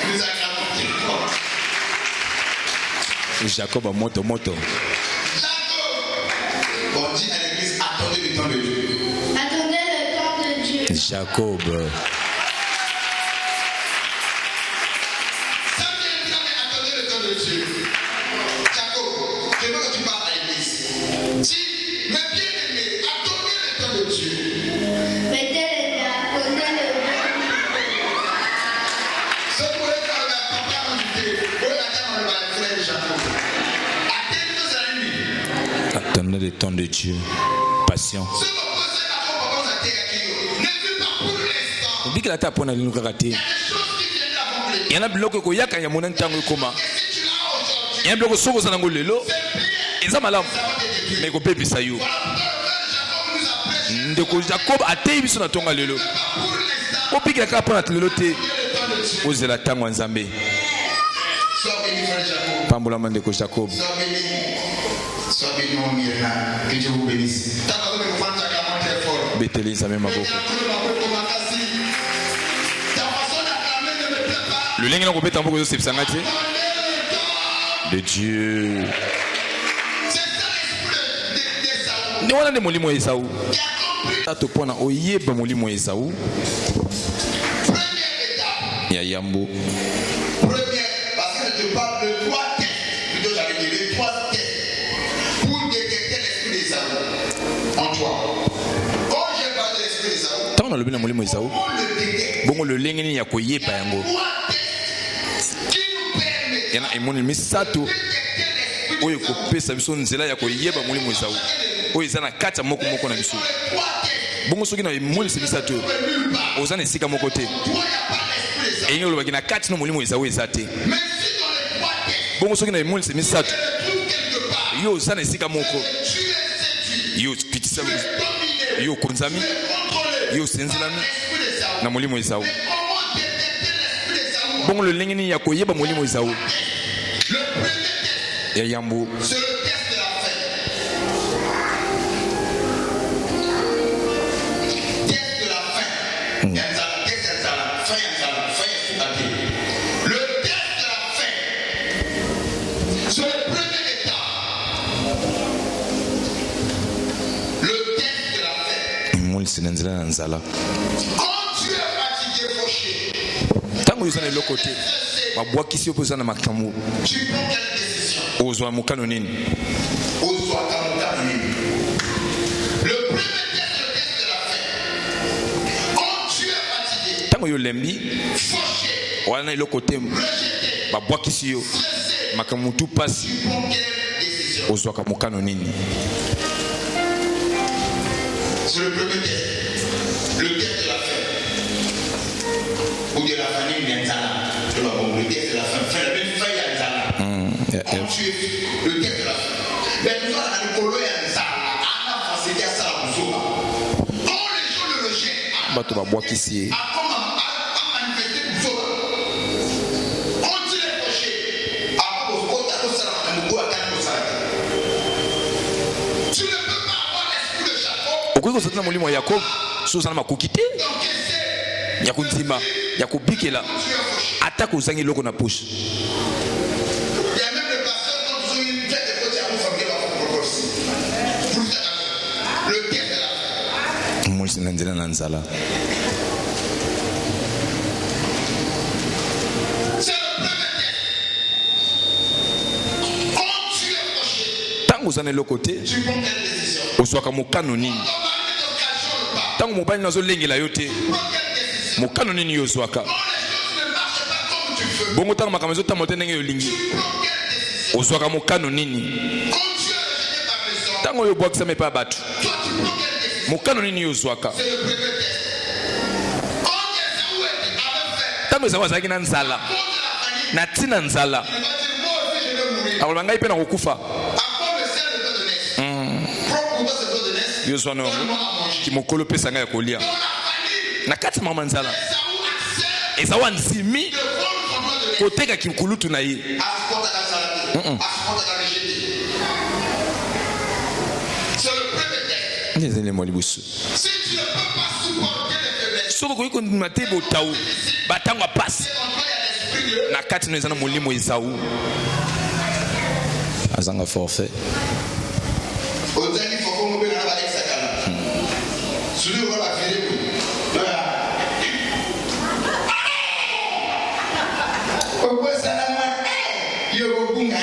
Nous acclamons. Jacob a moto. Jacob. Bon, dis à l'église, attendez le temps de Dieu. Attendez le temps de Dieu. Jacob. Ça vient dire, mais attendez le temps de Dieu. Jacob, je veux que tu parles à l'église. Dis, mais bien aimé, attendez le temps de Dieu. Mettez les mains, attendez le Ce que vous voulez faire, papa invité, vous attendez le frère de Jacob. Attendez nos amis. Attendez le temps de Dieu. Patient. Ce que vous posez à papa, vous attendez ne fais pas pour l'instant. Dit que la tape on a nous karaté. Il y a des choses qui viennent d'avant. Il y en a bloqué ko yaka ya monan tango koma. Si tu l'as aujourd'hui, Il y a bloqué soko za ngolo lelo. Eza malam. ça va te détruire. Mais ko pepe sayo. Voilà pourquoi le frère Jacob nous a prêché. Ndeko Jacob atei biso na tonga lelo. Pas pour l'instant. Opiki la kapa na lelo te. Le temps de Dieu. Ozela tango nzambe. Sois béni, frère Jacob. Pambola mandeko Jacob. Sois béni. Sois béni, mon Myriam. Que Dieu vous bénisse. T'as pas besoin de prendre ta caméra très fort. Beteli nzambe maboko. Ta façon d'acclamer ne me plaît pas. Le lenge na ko beta mboko zo sepsanga te. De Dieu. C'est ça l'esprit d'Ésaü. Ni wana nde molimo Esau. Qui a compris Tato pona oyeba molimo Esau. première étape. Ya yambo. Première, parce que je te parle de 3 tests. Plutôt, j'avais dit les 3 tests pour détecter l'esprit d'Ésaü en toi. Quand j'ai parlé de l'esprit d'Ésaü, Tango na lobi na molimo Esau. on le détecte. Bongo le lenge ni ya koyeba yango. 3 tests qui nous permettent Yana emoni misato de détecter l'esprit oyo kopesa biso nzela ya koyeba molimo Esau. Oyo eza na kati ya moko na biso. 3 tests. Bongo soki na emolisi misato Nulle part. oza na esika moko te. Toi, il n'y a pas l'esprit d'Ésaü. Elingi olobaki na kati na molimo Esau eza te. Mais si dans les 3 tests, Bongo soki na emolisi misato tu trouves quelque part, yo oza na esika moko tu es séduit, yo pitisa dominé, yo konzami contrôlé yo senzelami l'esprit d'Ésaü. na molimo Esau. Comment détecter l'esprit d'Ésaü? Bongo le lenge ni ya koyeba molimo Esau. Le premier test, Ya yambo c'est le test de la faim. Test de la faim. Il y a ça, test de la faim, il y a ça, faim, il y a ça. Le test de la faim. Quand tu es fatigué, fauché, tango yo sana l'autre côté ma bois qui s'y oppose na makambo tu prends quelle décision? ozwa mukano nini Ozwa kamukano nini? Le premier test, le test de la faim. Quand tu es fatigué, tango yo lembi fauché, wana l'autre côté rejeté, ba bois qui s'y yo stressé, makambo tout passe tu prends quelle décision? ozwa mukano nini C'est le premier test. Le test de la faim. Ou de la famille d'Inzala. Le test de la faim. Faire la même faille à Inzala. Quand tu es le test de la faim. Mais nous allons à l'école et à Inzala. C'était à ça la boussoula. Quand les gens le rejettent, bato ba bois qui s'y à manifester boussoula. Quand tu es fauché, à Bosco, tu ne peux pas avoir l'esprit de chapeau. okoki kozala na molimo ya Yakob so ozala makoki te ya kondima ya kobikela ata kozangi eloko na poche. Il y a même des pasteurs quand ils ont une tête de côté à vous famille va pour aussi. Le test de la faim. Molisi na nzela na nzala C'est le premier test. Quand tu es fauché, tango ozala na eloko te tu prends quelle décision? ozwaka mokano nini Ton mari ne t'occasionne pas. tango mobali nazolengela yo te Tu prends quelle décision? mokano nini yo ozwaka Quand les choses ne marchent pas comme tu veux, bongo tango makambo ezotambola te ndenge yo olingi tu prends quelle décision? ozwaka mokano nini Quand tu es rejeté par les hommes, tango oyo obwakisama epai ya bato toi tu prends quelle décision? mokano nini yo ozwaka C'est le premier test. Quand Esaü avait fait tango ezango azalaki na nzala contre la famille, na ntina nzala il va dire moi aussi je vais mourir. akoloba ngai mpe na kokufa À quoi me sert le dos de naisse? Prends pour toi ce dos de naisse. yo zwana yango Donne-moi à manger. kimokolo opesa ngai ya kolia Dans la famille, na kati ya mama nzala Esaü accepte ezawa nzimi de prendre son dos de naisse. koteka kikulutu na ye Asipotaka salade. Asipotaka rejeté. C'est le premier test. nde ezali mwa liboso Si tu ne peux pas supporter les faiblesses, soki okoki kondima te botau batango ya pasi en toi il y a l'esprit de na kati no eza na molimo ezau azanga forfait Ozali foko mobile na ba exakala. Sulu ko ba fere ko. Oko salama yo bunga.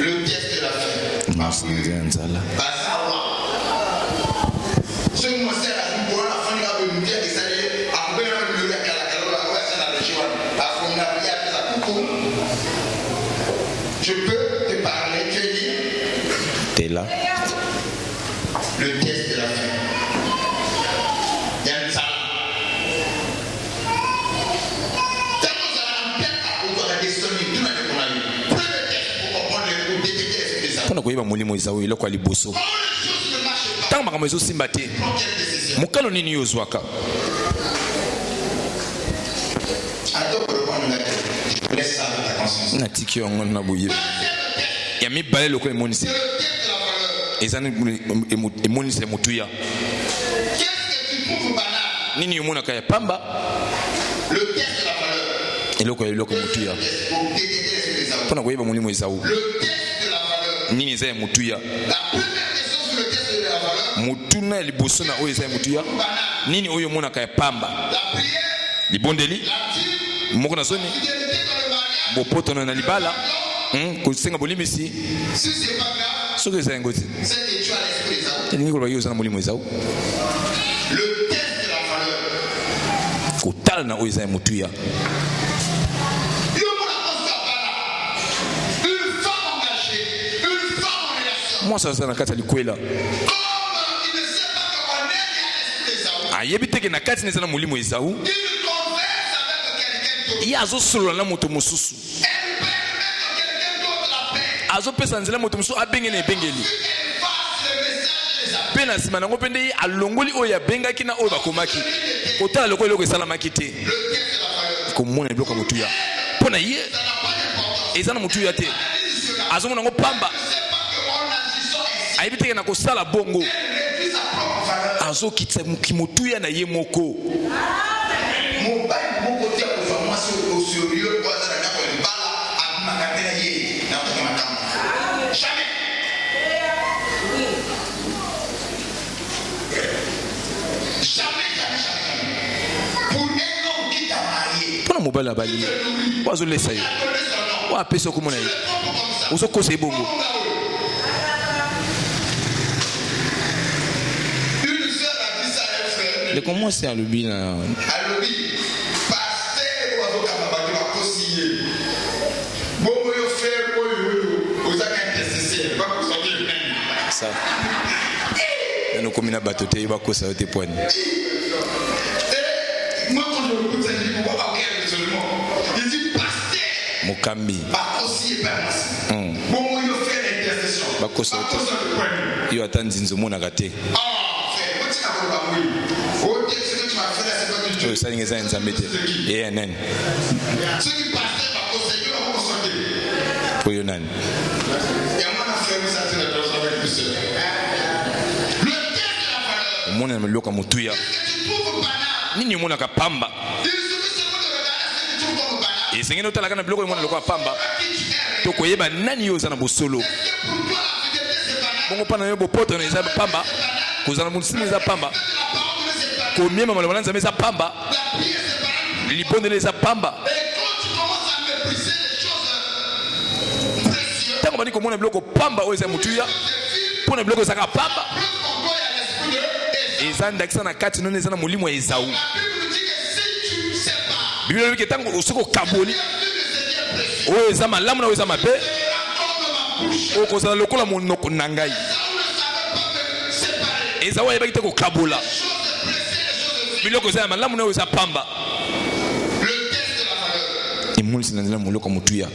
Le test de la faim. molisi na nzala Basawa. Ce mo sera ko na fani ka be mutia esale akube na be ya kala kala wa sana le chiwa. Afuna ya pesa kuku. Je peux te parler, tu es libre. t'es là Le test de la faim. Il y a une salle. Tant que ça a un père à pouvoir la destinée, tout le monde a eu. Prenez le test pour comprendre pour détecter l'esprit de ça. mpona koyeba molimo ezau eloko ya liboso Quand les choses ne marchent pas, ntango makambo ezosimba te prends quelle décision? mokano nini yo ozwaka Attends pour répondre à la question. Laisse ça avec ta conscience. natiki yo yango na boye ya mibale lokola emonisi C'est le test de la valeur. eza emonisi ya motuya Qu'est-ce que tu trouves banal? nini yomonaka ya pamba Le test de la valeur. eloko ya eloko motuya Le test pour détecter l'esprit de ça. mpona koyeba molimo ezau Le test de la valeur. nini eza ya motuya La première question sur le test de la valeur. motuna ya liboso na oyo eza ya motuya Banal. nini oyo omonaka ya pamba La prière, libondeli la dîme, moko na soni fidélité dans le mariage. bopotono na libala kosenga bolimisi Si c'est pas grave, soki eza yango te c'est que tu as l'esprit des autres. elingi koloba yo oza na molimo ezau Le test de la valeur. kotala na oyo eza ya motuya Yo, pour la constat, voilà. Une femme engagée, une femme en relation. mwasi aza na kati ya likwela Comme il ne sait pas qu'on est lié à l'esprit des autres. ayebi teke na kati na eza na molimo ezau Il converse avec quelqu'un d'autre. ye azosolola na moto mosusu Elle peut mettre quelqu'un d'autre la paix. azopesa nzela moto mosusu abenge na ebengeli Elle passe le message des appels. mpe na nsima nango mpe nde ye alongoli oyo abengaki na oyo bakomaki kotala lokola eloko esalamaki te Le test de la valeur. komona biloko ya motuya mpo na ye Ça n'a pas d'importance. eza na motuya te azomona yango pamba C'est pas qu'en agissant ici, ayebi teke na kosala bongo elle réduit sa propre valeur. azokitisa motuya na ye moko Mobile moko te akozwa mwasi osio po aza na ndako ya libala abimaka te na ye na kota makambo jamais. mobali na bali wazolesa yo wapesa okomona ye ozokosa ye bongo. Le comment c'est à l'obi na ça nous comme na batote il va kosa te poigne. Moi quand je écoute ça je dis pourquoi pas il dit pasteur Mokambi bakosi pas bon yo fait l'intercession bakosa yo attend nzinzo mona gate ça n'est pas un zamete et un nen ceux qui passaient par conseiller on va sortir pour yon nan et on a fait ça avec le seul le test de la valeur mon ami loka mutuya nini mona ka pamba et c'est ngeno tala kana bloko mona loka pamba to koyeba nani yo sana bosolo bongo pana yo bopoto na za pamba kozana musimi za pamba combien maman le nzambe za pamba libondele za pamba tango bani komona bloko pamba oyo za mutuya pona bloko za pamba ezanda kisana kati none ezana mulimo ya Ezau Biblia yake tango usiko kaboli oyo za malamu na oyo za mabe oko za lokola monoko nangai Ezau yeba kitoko kabola biloko za malamu na za pamba le test de la valeur imuli sinazila muloko mutuya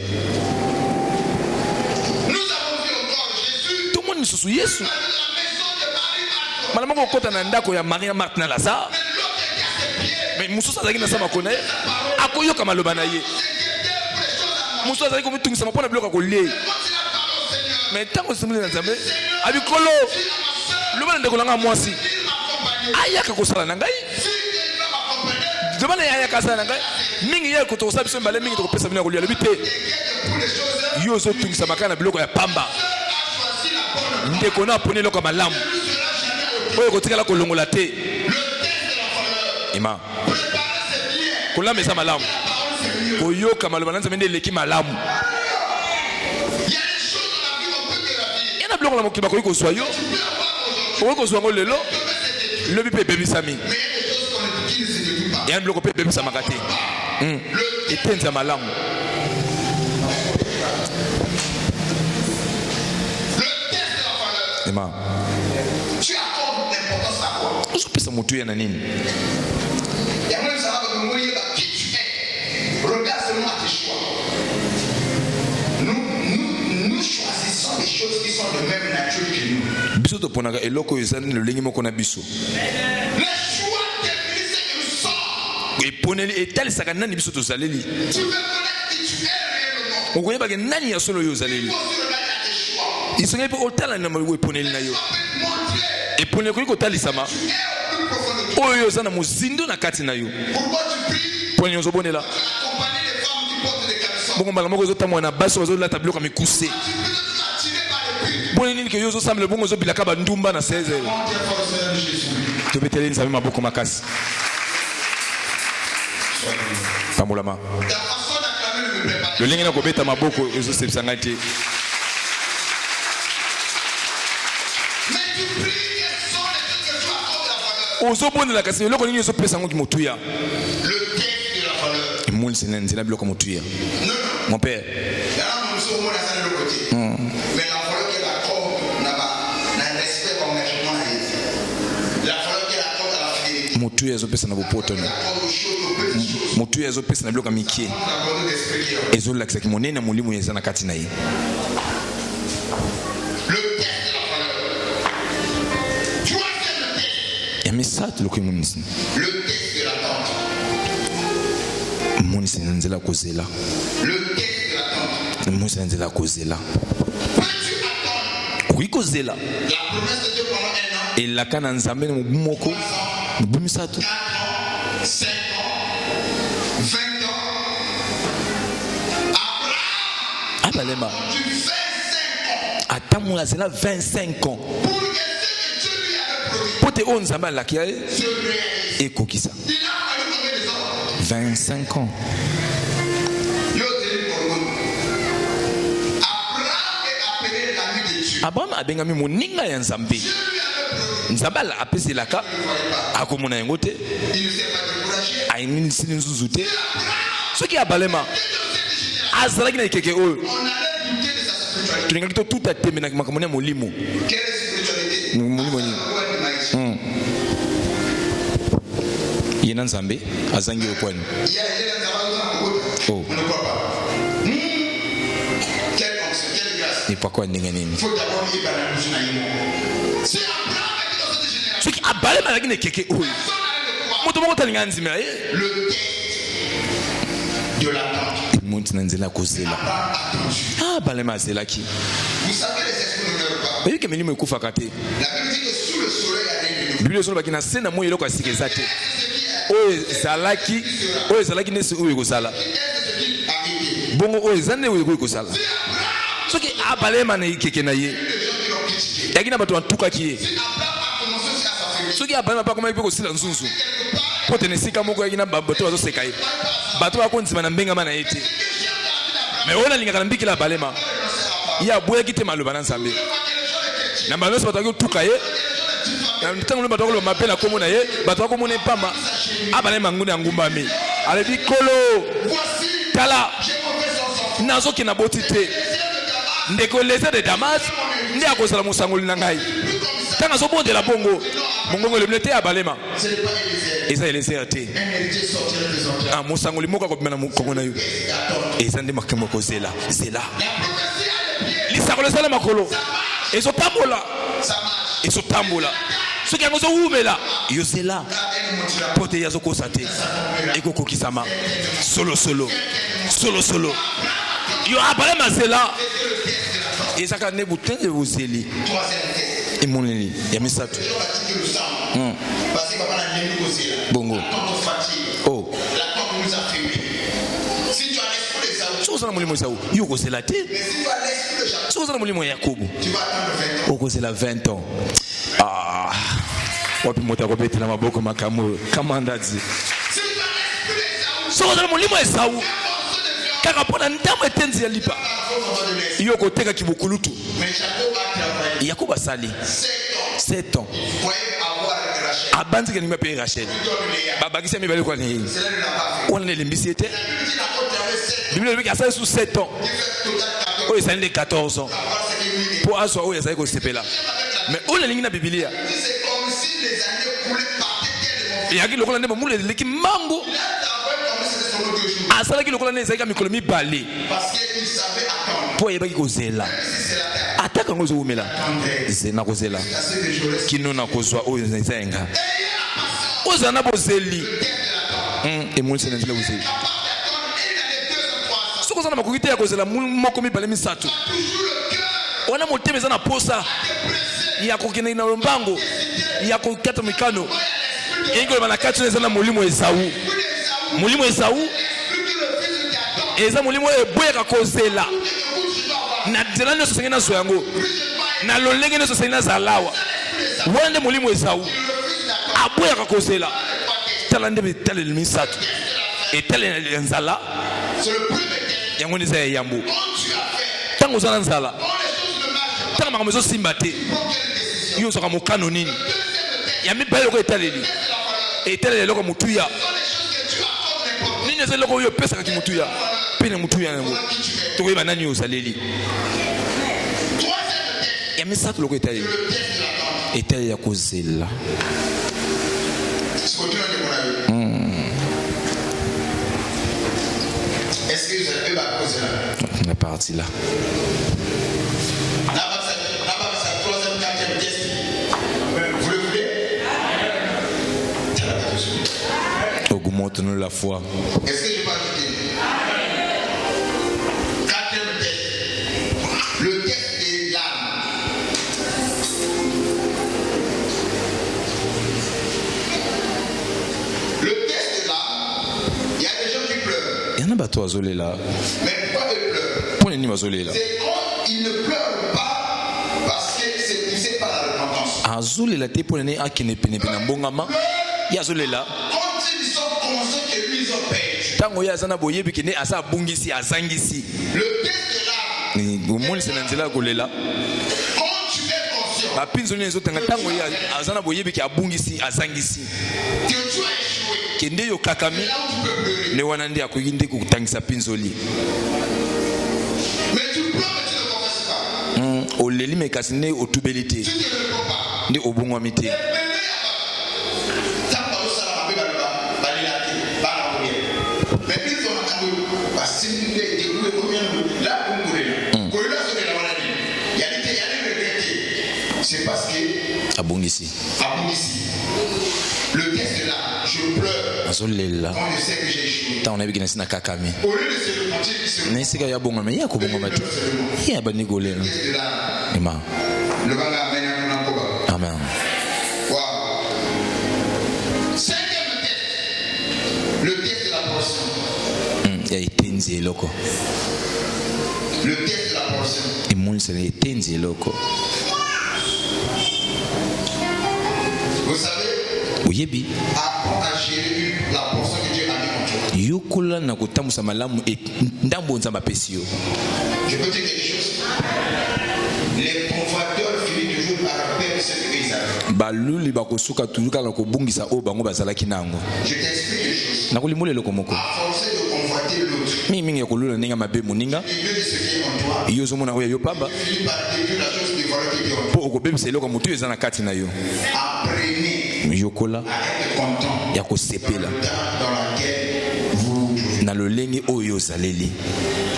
nous avons vu encore Jésus tout le monde susu Yesu malamu ko kota na ndako ya Maria Marthe na Lazare mais mususa zaki na sama kona akoyoka maloba na ye mususa zaki ko mitungisa mapona biloko ko lie mais tango simuli na Nzambe abikolo loba ndeko langa mwasi ayaka kosala na ngai demande ya kasa na ngai mingi ya kotosa biso mbale mingi tokopesa bina kolia lebite yo zo tungisa makana biloko ya pamba ndeko na poni loko malamu oyo kotikala kolongola te ima kola mesa malamu koyoka maloba nanza mende leki malamu yana biloko la mokiba koyiko swayo koyiko swango lelo lobi pe bebisami et bloco peut ça magaté et tenza malamu le test de la valeur Emma tu accordes l'importance à quoi je peux ça mutuya na nini et moi ça va me moyer ba qui tu es regarde seulement tes choix nous choisissons les choses qui sont de même nature que nous biso to ponaka eloko ezani le lengi moko na biso et poneli etal sakana ni biso to zaleli okoye ba nani ya solo yo zaleli isonge pe otala na mwe poneli na yo et poneli ko talisama oyo zana muzindo na kati na yo poneli yo zobonela bongo mbala moko zo tamwa na baso zo la tablo ka mikuse poneli ni ke yo zo samle bongo zo bilaka ba ndumba na 16 to beteli nzami maboko makasi pamolama le lingi na kobeta maboko ezo sepsanga te ozo bonela kasi loko nini ezo pesa ngo ki motuya le test de la valeur imul sinenzi na biloko motuya mon père mais la valeur que la corde na respect pour engagement la valeur que la corde à la fidélité motuya ezo pesa na bopoto na motuya ezo pesa na biloko mikie ezo lakisa ki monene mulimo yeza na kati na ye le test de la valeur troisième test ya misatu loko imunisi le test de l'attente munisi nzela kozela le test de l'attente munisi nzela kozela oui kozela la promesse de Dieu pendant un an et la kana nzambe moko bumisatu 5 ans 20 ans Abraham a 25 ans atamu la zela 25 ans pour te on zamba la kia et kokisa 25 ans Abraham abengami moninga ya Nzambe. Nzambe apeselaka akomona yango te. Il ne s'est pas découragé. Ayinisili nzuzu te. Soki abalema azalaki na ekeke oyo. On allait douter de sa spiritualité. Tulingaki to tout atembe na makambo ya molimo. Quelle est la spiritualité? Molimo nini? Yena Nzambe azangi okwani. Il y a des gens Oh. on ne croit pas. Quelle onction, quelle grâce. Ni pakwa ndenge nini? Il faut d'abord y parler à nous. C'est Abraham qui est dans cette génération. Soki abalema na ekeke oyo. Moto moko talinga nzimela ye. Le test de l'attente. Monti na nzela kozela. Ah balema azelaki. Vous savez, les esprits ne meurent pas. Bayoki milimo ekufaka te. La Bible dit que sous le soleil, il y a rien de nouveau. Biblia ezola baki na se na moi eloko ya sika eza te. Oyo ezalaki nesi oyo ekozala. Bongo oyo eza nde oyo ekozala. Soki abalema na ekeke na ye. Yaki na bato batukaki ye. Soki abalema pa komaki mpe kosila nzunzu. Po tene esika moko yaki na bato bazoseka ye. Bato bakondima na mbengama na ye te. Me oyo nalingaka na mbikila abalema. Ye aboyaki te maloba na Nzambe. Na bango nyonso bato baki kotuka ye. Ntango bato bakoloba mabe na kombo na ye, bato bakomona epamba abalema nguna ya ngumbami. Alebi kolo tala nazoki na boti te. Ndeko leze de Damas nde akozala mosangoli na ngai. Tanga azobondela bongo. Mongongo elemle te abalema. Eza eleze te. Ah mosangoli moko akobima na kongo na yo. Eza nde makambo kozela. Zela. Lisakolo ezala makolo. Ezotambola. Ezotambola. Soki yango zowumela yozela pote yazokosa te ekokokisama solo yo abalema zela ezaka ne butenge bozeli emoneli ya misato bongo oh sozala molimo Esawu yo kozela te sozala molimo ya Yakobo okozela 20 ans. Ah, wapi moto akobetela maboko makambo kamandazi. Sokozala molimo ya Esawu. Kaka pona ndambo etenzi ya lipa. Yo koteka kibukulutu. Yakobo asali 7 ans. Abanzi ke nimepe Rachel. Babakisi mibale kwa nini? On les limbisi était. Bible dit qu'à sous 7 ans. Oh, il s'est 14 ans. Pour asseoir où il s'est là. Mais où les lignes de la Bible? C'est comme si les années coulaient par terre. Il y a qui le colonel Mamou qui mango. Ah, ça là qui le colonel Zayga Mikolomi balé. Parce qu'il savait attendre. Pour y aller Gozela. Attaque en Gozomela. Zena Gozela. Qui nous n'a qu'au où il s'est enga. Ozana Bozeli. Et moi c'est n'importe où. Ce qu'on a ma coquille à cause de la mokomi balé misato. On a monté mes anaposa. Il y a kokina ina lombango. Il y a kokata mikano. Ingo bana katu neza na mulimo Esawu. Mulimo Esawu. Eza mulimo eboyeka kozela. Na dzela nyo sengena so yango. Na lolenge nyo sengena zalawa. Wande mulimo Esawu. Aboyeka kozela. Tala ndebe tala misato. Et tala nzala. Yango neza yambo. Tango zala nzala. Tango makomezo simba te. Yo soka mokano nini? Ya mi bale ko etaleli. Etaleli loko mutuya. Nini ze loko yo pesa ka mutuya. Pena mutuya yango. To ko banani yo saleli. Ya mi sato loko etaleli. Etaleli ya kozela. Est-ce que vous avez pas posé là? On est parti là. Vous le voulez? Augmente-nous la foi. Est-ce que je peux ajouter? Quatrième test. Le test des larmes. Le test des larmes, il y a des gens qui pleurent. Il y en a bateau azolé là. Mais pourquoi ils pleurent? Pour les nids azolé là. C'est quand ils ne pleurent pas parce que c'est poussé par la repentance. Azolé là t'es pour les nids à qui n'est pas n'a bongama. Il y a azolé là. Quand ils sont conscients que lui ils ont perdu. Tango ya zana boye bikine asa bungisi azangisi. Le test des larmes. Ni bomoni senanzela kolela. Quand bapinzoli ezotanga ntango ye aza na boyebiki abungisi azangisi kende yo kakami ne wana nde akoki nde kokutangisa pinzoli oleli me kasi nde otubeli te nde obongwami te c'est parce que abongisi le test est là, je pleure azolela quand je sais que j'ai échoué. ntango nayebiki nasi na kakami Au lieu de se repentir, il se na esika ya bongwama ye akobongwama te ye abandi kolela test est là. ema Le banga amène à mon encoba. amen Wow. Cinquième test. Le test de la portion. ya etenzi eloko Le test de la portion. emonisela etenzi eloko Vous savez, oyebi apprends à gérer la portion que Dieu a mis en toi. yokola na kotambusa malamu ndambo nzambe apesi yo Je peux dire quelque chose. Les convoiteurs finissent toujours par perdre ce qu'ils avaient. baluli bakosuka toujours kaka kobungisa oyo bango bazalaki nango Je t'explique une chose. nakolimbola eloko moko À forcer de convoiter l'autre, mingimingi ya kolula ndenge mabe moninga au lieu de ce qui est en toi, yo ozomona oyo ya yo pamba tu finis par détruire la chose de valeur qui est en toi. mpo okobebisa eloko motu oyo eza na kati na yo Apprenez yokola à être content ya dans kosepela le temps dans lequel vous vous trouvez. na lolenge oyo ozaleli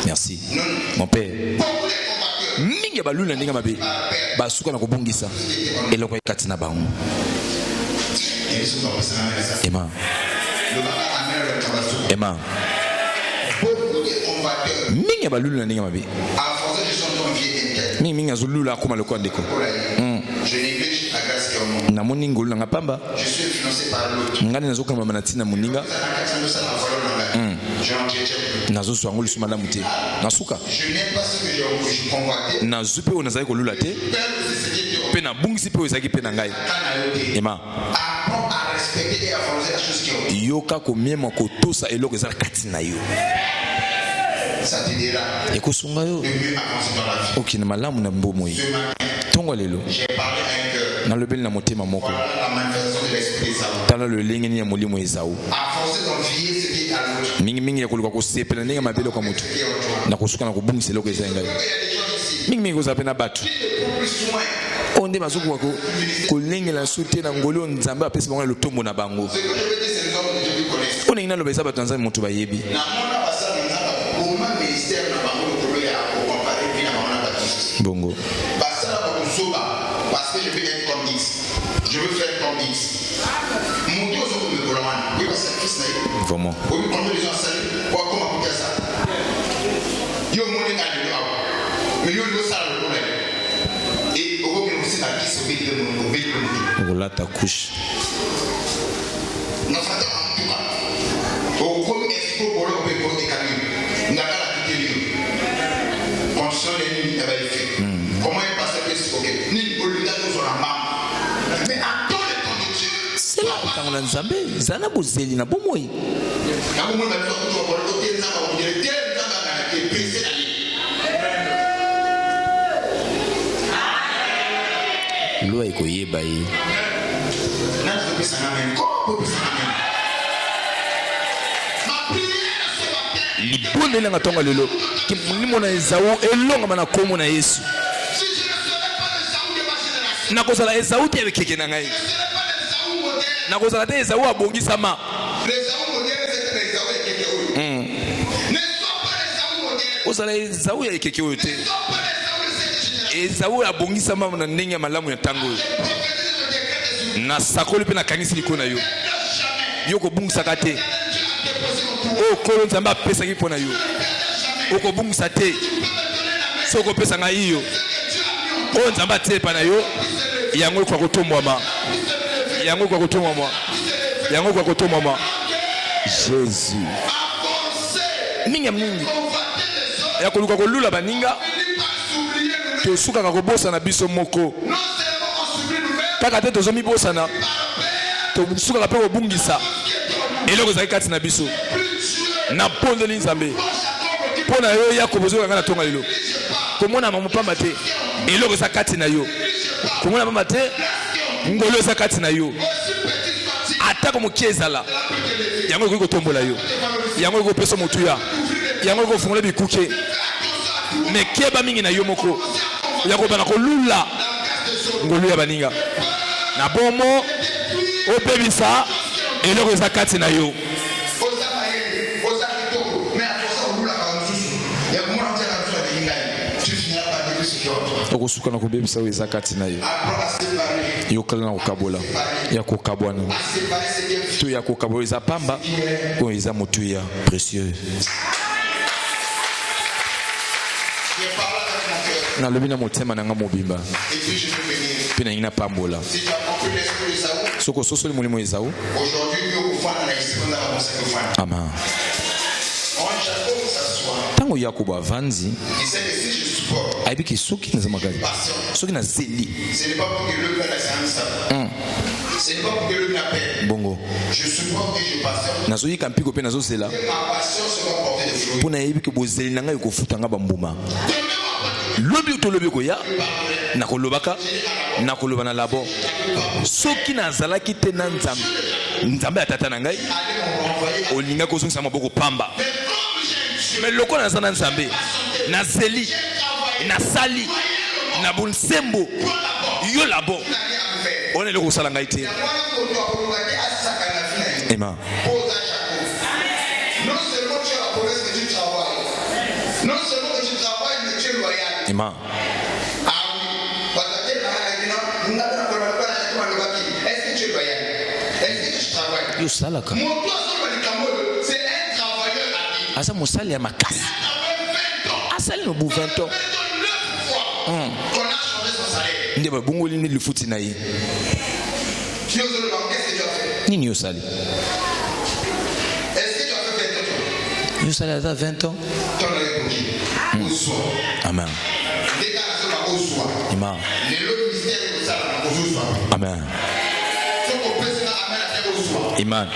merci Non, mon père beaucoup de convoiteurs mingi ya baluli na ndenge mabe basuka na kobungisa eloko ekati na bango ils sont dans le sang. ema Le baba amène le tabasco. ema Beaucoup de convoiteurs, mingi ya baluli na ndenge mabe à forcer de son temps vie interne. mingimingi azolula akóma lokola ndeko Je néglige la grâce qui est au monde. namoni ngolu nanga pamba Je suis financé par l'autre. ngani nazokamama na ntina moninga Je n'entretiens plus. nazozwa yango lisu malamu te nasuka Je n'aime pas ce que je convoitais. nazwi mpe oyo nazalaki kolula te Père aussi ce qui était au mpe nabungisi mpe oyo ezalaki mpe na ngai Canayote. ema Apprends à respecter et à forcer la chose qui est au monde. yoka komiema kotosa eloko eza kati na yo Ça t'aidera ekosunga yo de mieux avancer dans la vie. okende malamu na mbomoi Ce matin, ntongo lelo j'ai parlé à un cœur. nalobeli na motema moko Voilà la manifestation de l'esprit des hommes. tala lolenge nini ya molimo ezau À forcer d'envier ce qui est à l'autre. mingimingi ya koluka kosepela ndenge mabe eloko ya motu Ce qui est en toi. na kosuka na kobungisa eloko eza ya ngai Il y a des gens ici mingimingi kozala mpe na bato qui ne plus soin oyo nde bazokoka kolengela so te na ngoli oyo nzambe apesi bango na lotombo na bango ce que je veux dire, c'est les hommes de Dieu qui connaissent. oyo ndenge naloba eza bato ya nzambe moto bayebi Namona basala nzamba comment ministère na bango lokolo ya comparer puis na bango na bato. bongo Basala ba kozoba parce que je veux être comme X. Je veux faire comme X. Mon Dieu zo ko me kolamana. Oui parce que Christ na yo. vraiment Oui quand les gens saluent, quoi comment pour ça. Yo mo ni ka de lo. Mais yo lo sala lo problème. Et au que aussi la Christ au milieu de mon véhicule. okolata couche Na fata en tout cas. Au comme expo pour le pe pour écalier. Na kala kiteli. Conscient les nuits avec fait. Comment est passé que c'est OK. Ni au lieu de sur la main. Mais attends le temps de Dieu. sela kotango na nzambe eza na bozeli na bomoi Quand vous m'avez dit que pour le côté ça va vous dire tel ça va être brisé la ligne. lwa ekoyeba ye Là je peux ça même. Comment peut ça même? Ma prière ce matin. libondelanga ntongo lelo ke molimo na ezau elongama na komo na yesu Si je ne serais pas le Saoul de ma génération. nakozala ezau te ya bikeke na ngai Je ne serais pas le Saoul moderne. nakozala te ezau abongisama Les Saoul modernes c'est les Saoul et quelqu'un. Ne sois pas les Saoul modernes. ozala ezau ya ekeke oyo te Ne sois pas les Saoul de cette génération. ezau oyo abongisama na ndenge ya malamu ya ntango oyo Prophétise le décret des jours. nasakoli mpe nakangisi likolo na yo Jamais. yo kobungisaka te Dieu a déposé mon pouvoir. oyo kolo nzambe apesaki mpo na yo okobungisa te so okopesa ngai yo oyo nzambe atie epa na yo yango ekoka kotombwama yango ekoka kotombwama yango ekoka kotombwama jésus mingi ya mingi ya koluka kolula baninga tosukaka kobosana biso moko kaka te tozomibosana tosukaka mpe kobungisa eloko ezalaki kati na biso napondeli nzambe mpo na yo ya kobozoka ngai na tonga lelo komonama mopamba te eloko eza kati na yo komona mama te ngolo eza kati na yo atako mokie ezala yango ekoki kotombola yo yango ekoki kopesa motuya yango ekoki kofungola bikuke me keba mingi na yo moko ya kobana kolula ngolu ya baninga na bomo obebisa eloko eza kati na yo okosuka na kobebisa oyo eza kati na yo yokala na kokabola ya kokabwana to ya kokabola eza pamba oyo eza motuya précieux nalobi na motema na nga mobimba mpe nangi na pambola soki ososoli molimo ezau ama ntango yakobo avandi ayebiki soki naza makasi soki nazeli bongo nazoyika mpiko mpe nazozela mpo nayebiki bozeli na ngai ekofutanga bambuma lobi tolobi koya nakolobaka nakoloba na labo soki nazalaki te na nzambe nzambe ya tata na ngai olinga kozongisa maboko pamba me lokola naza na nzambe nazeli nasali na bonsembo yo labo ona eloko kosala ngai te ema ema yo salaka asa mosali ya makasi asali no bu 20 ans nde babongoli ni lifuti na ye nini yosali yosali ata 20 ans amen amen amen amen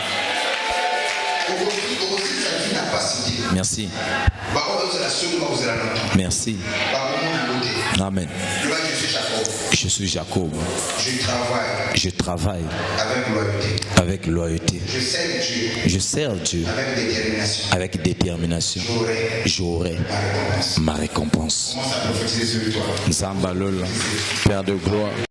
merci merci amen je suis Jacob je travaille avec loyauté je sers Dieu avec détermination j'aurai ma récompense Nzamba Lola Père de gloire.